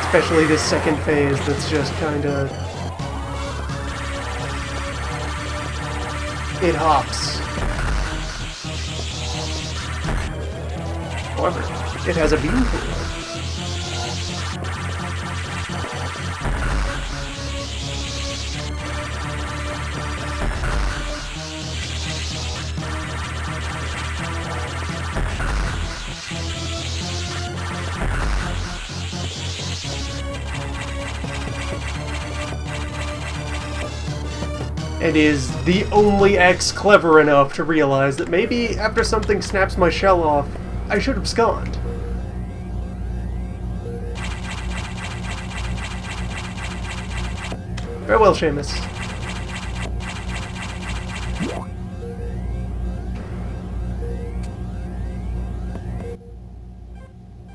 Especially this second phase that's just kinda... It hops. However, it has a beam pool. And is the only X clever enough to realize that maybe after something snaps my shell off, I should abscond. Farewell, Seamus.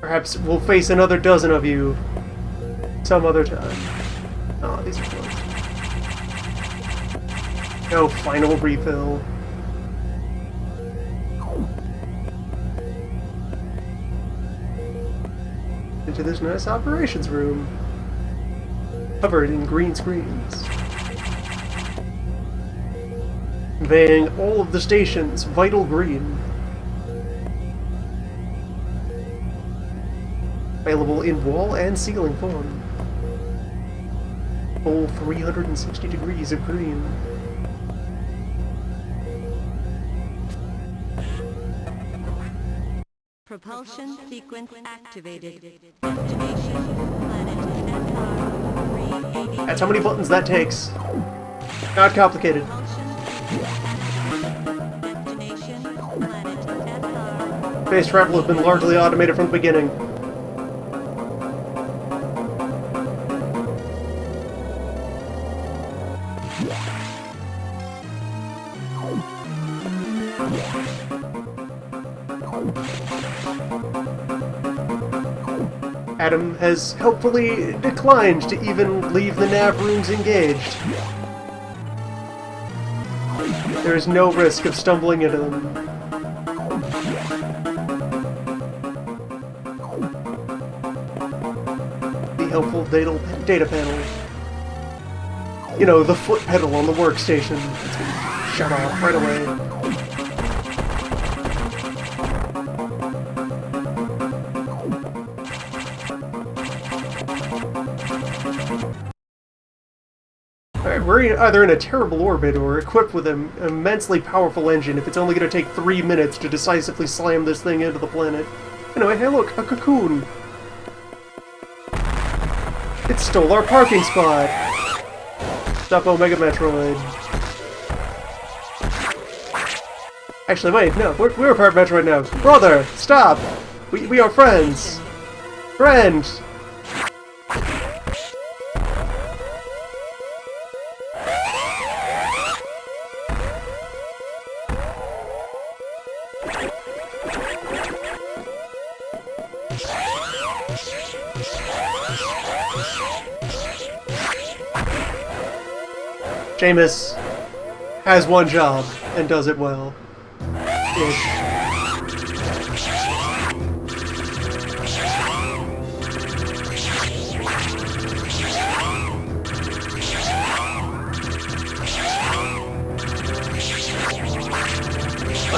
Perhaps we'll face another dozen of you some other time. Oh, these are close. No final refill. Into this nice operations room, covered in green screens, conveying all of the station's vital green. Available in wall and ceiling form. Full 360 degrees of green. Propulsion sequence activated. Destination planet SR 380. That's how many buttons that takes. Not complicated. Destination planet SR. Space travel has been largely automated from the beginning. Adam has helpfully declined to even leave the nav rooms engaged. There is no risk of stumbling into them. The helpful data panel. You know, the foot pedal on the workstation. It's been shut off right away. We're either in a terrible orbit or equipped with an immensely powerful engine if it's only going to take 3 minutes to decisively slam this thing into the planet. Anyway, hey look, a cocoon! It stole our parking spot! Stop Omega Metroid. Actually, wait, no, we're part Metroid now. Brother, stop! We are friends! Friend! Seamus has one job and does it well. Ish.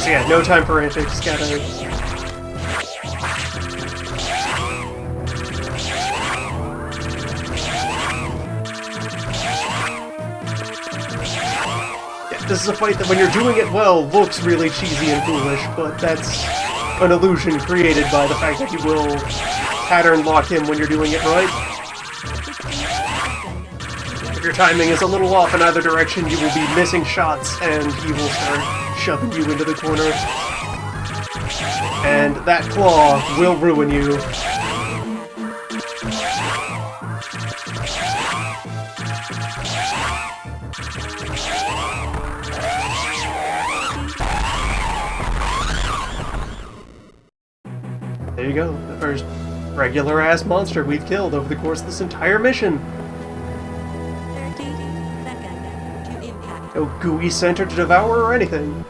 So yeah, no time for antics, gotta... Yeah, this is a fight that when you're doing it well, looks really cheesy and foolish, but that's an illusion created by the fact that you will pattern lock him when you're doing it right. If your timing is a little off in either direction, you will be missing shots, and he will start shoving you into the corner. And that claw will ruin you. There you go, the first regular-ass monster we've killed over the course of this entire mission. 30 seconds to impact. No gooey center to devour or anything.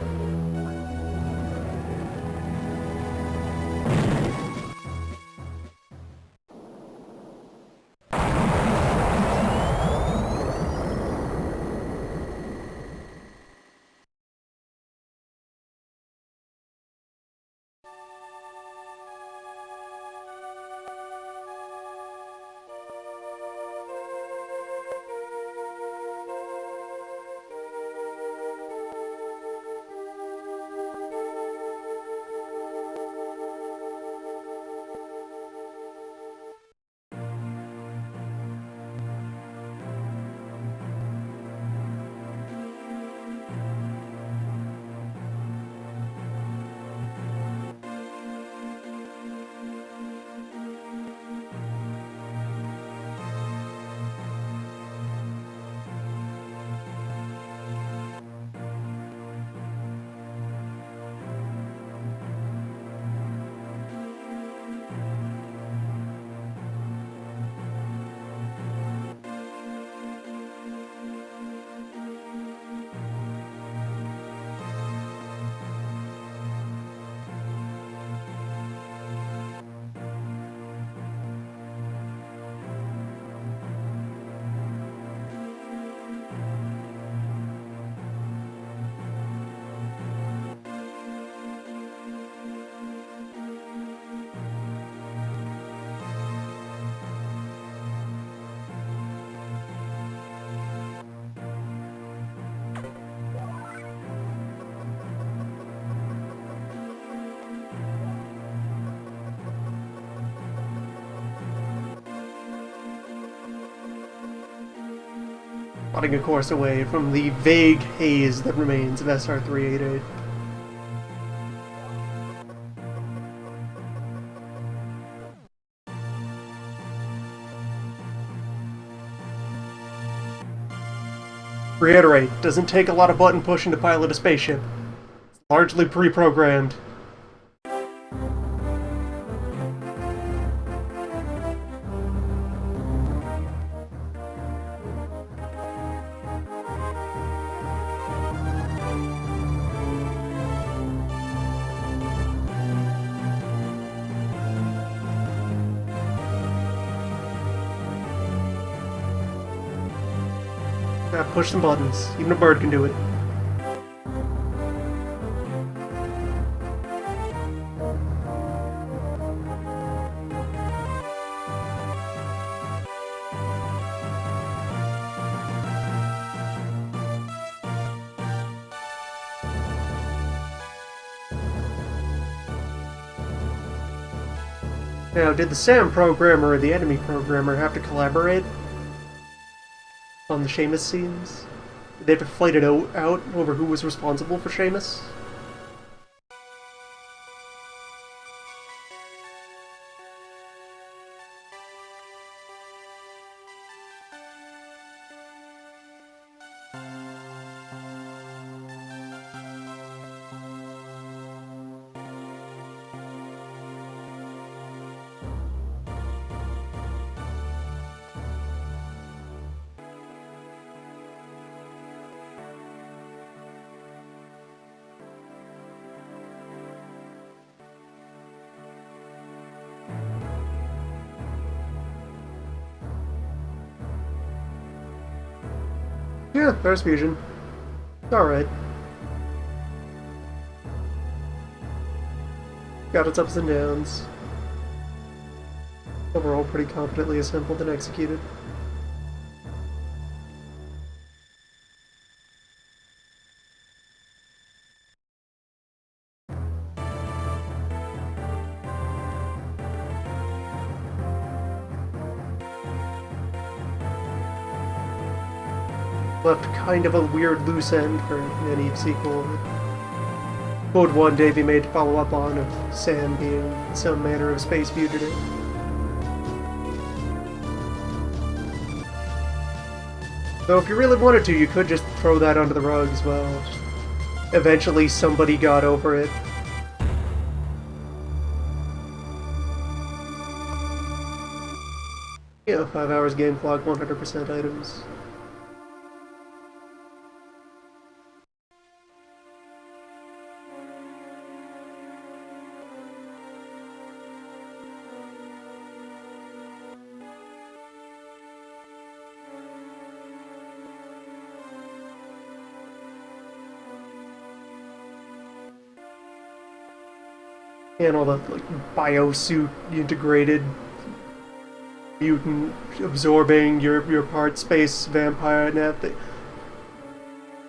Plotting a course away from the vague haze that remains of SR-388. Reiterate, doesn't take a lot of button pushing to pilot a spaceship. It's largely pre-programmed. Push some buttons. Even a bird can do it. Now, did the SAM programmer or the enemy programmer have to collaborate on the Seamus scenes? Did they have to fight it out over who was responsible for Seamus? Yeah, there's fusion. It's alright. got its ups and downs. Overall, pretty competently assembled and executed. Left kind of a weird loose end for any sequel. Would one day be made to follow up on, of Sam being some manner of space fugitive. Though if you really wanted to, you could just throw that under the rug as well. Just eventually somebody got over it. Yeah, 5 hours game clock, 100% items. And all the like biosuit integrated mutant absorbing your part space vampire and that thing.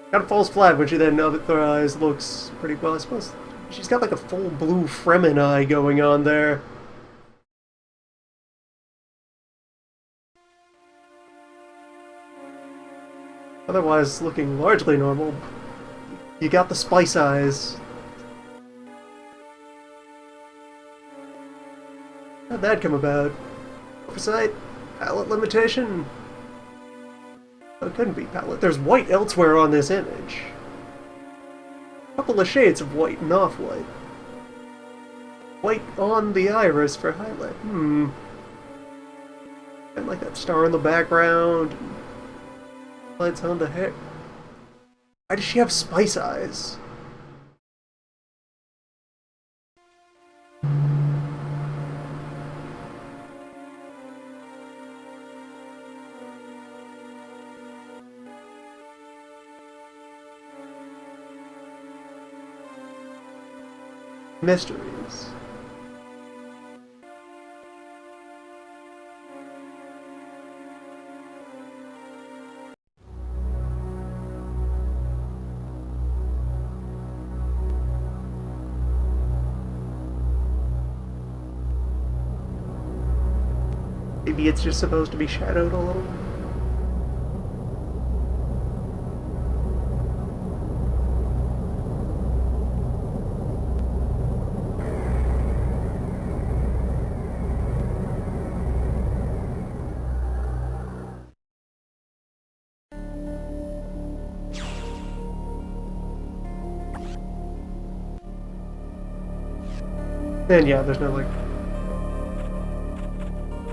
Kind of falls flat when she then otherwise looks pretty well. I suppose she's got like a full blue Fremen eye going on there. Otherwise looking largely normal. You got the spice eyes. How'd that come about? Oversight? Palette limitation? Oh, it couldn't be palette. There's white elsewhere on this image. A couple of shades of white and off-white. White on the iris for highlight. And like that star in the background. Lights on the hair. Why does she have spice eyes? Mysteries. Maybe it's just supposed to be shadowed a little. And yeah, there's no like...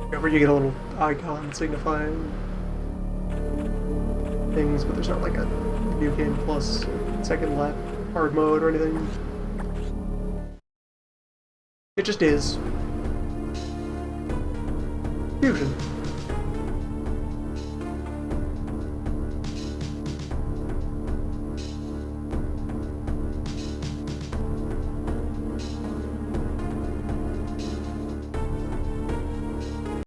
Whenever you get a little icon signifying things, but there's not like a New Game Plus second lap hard mode or anything. It just is. Fusion.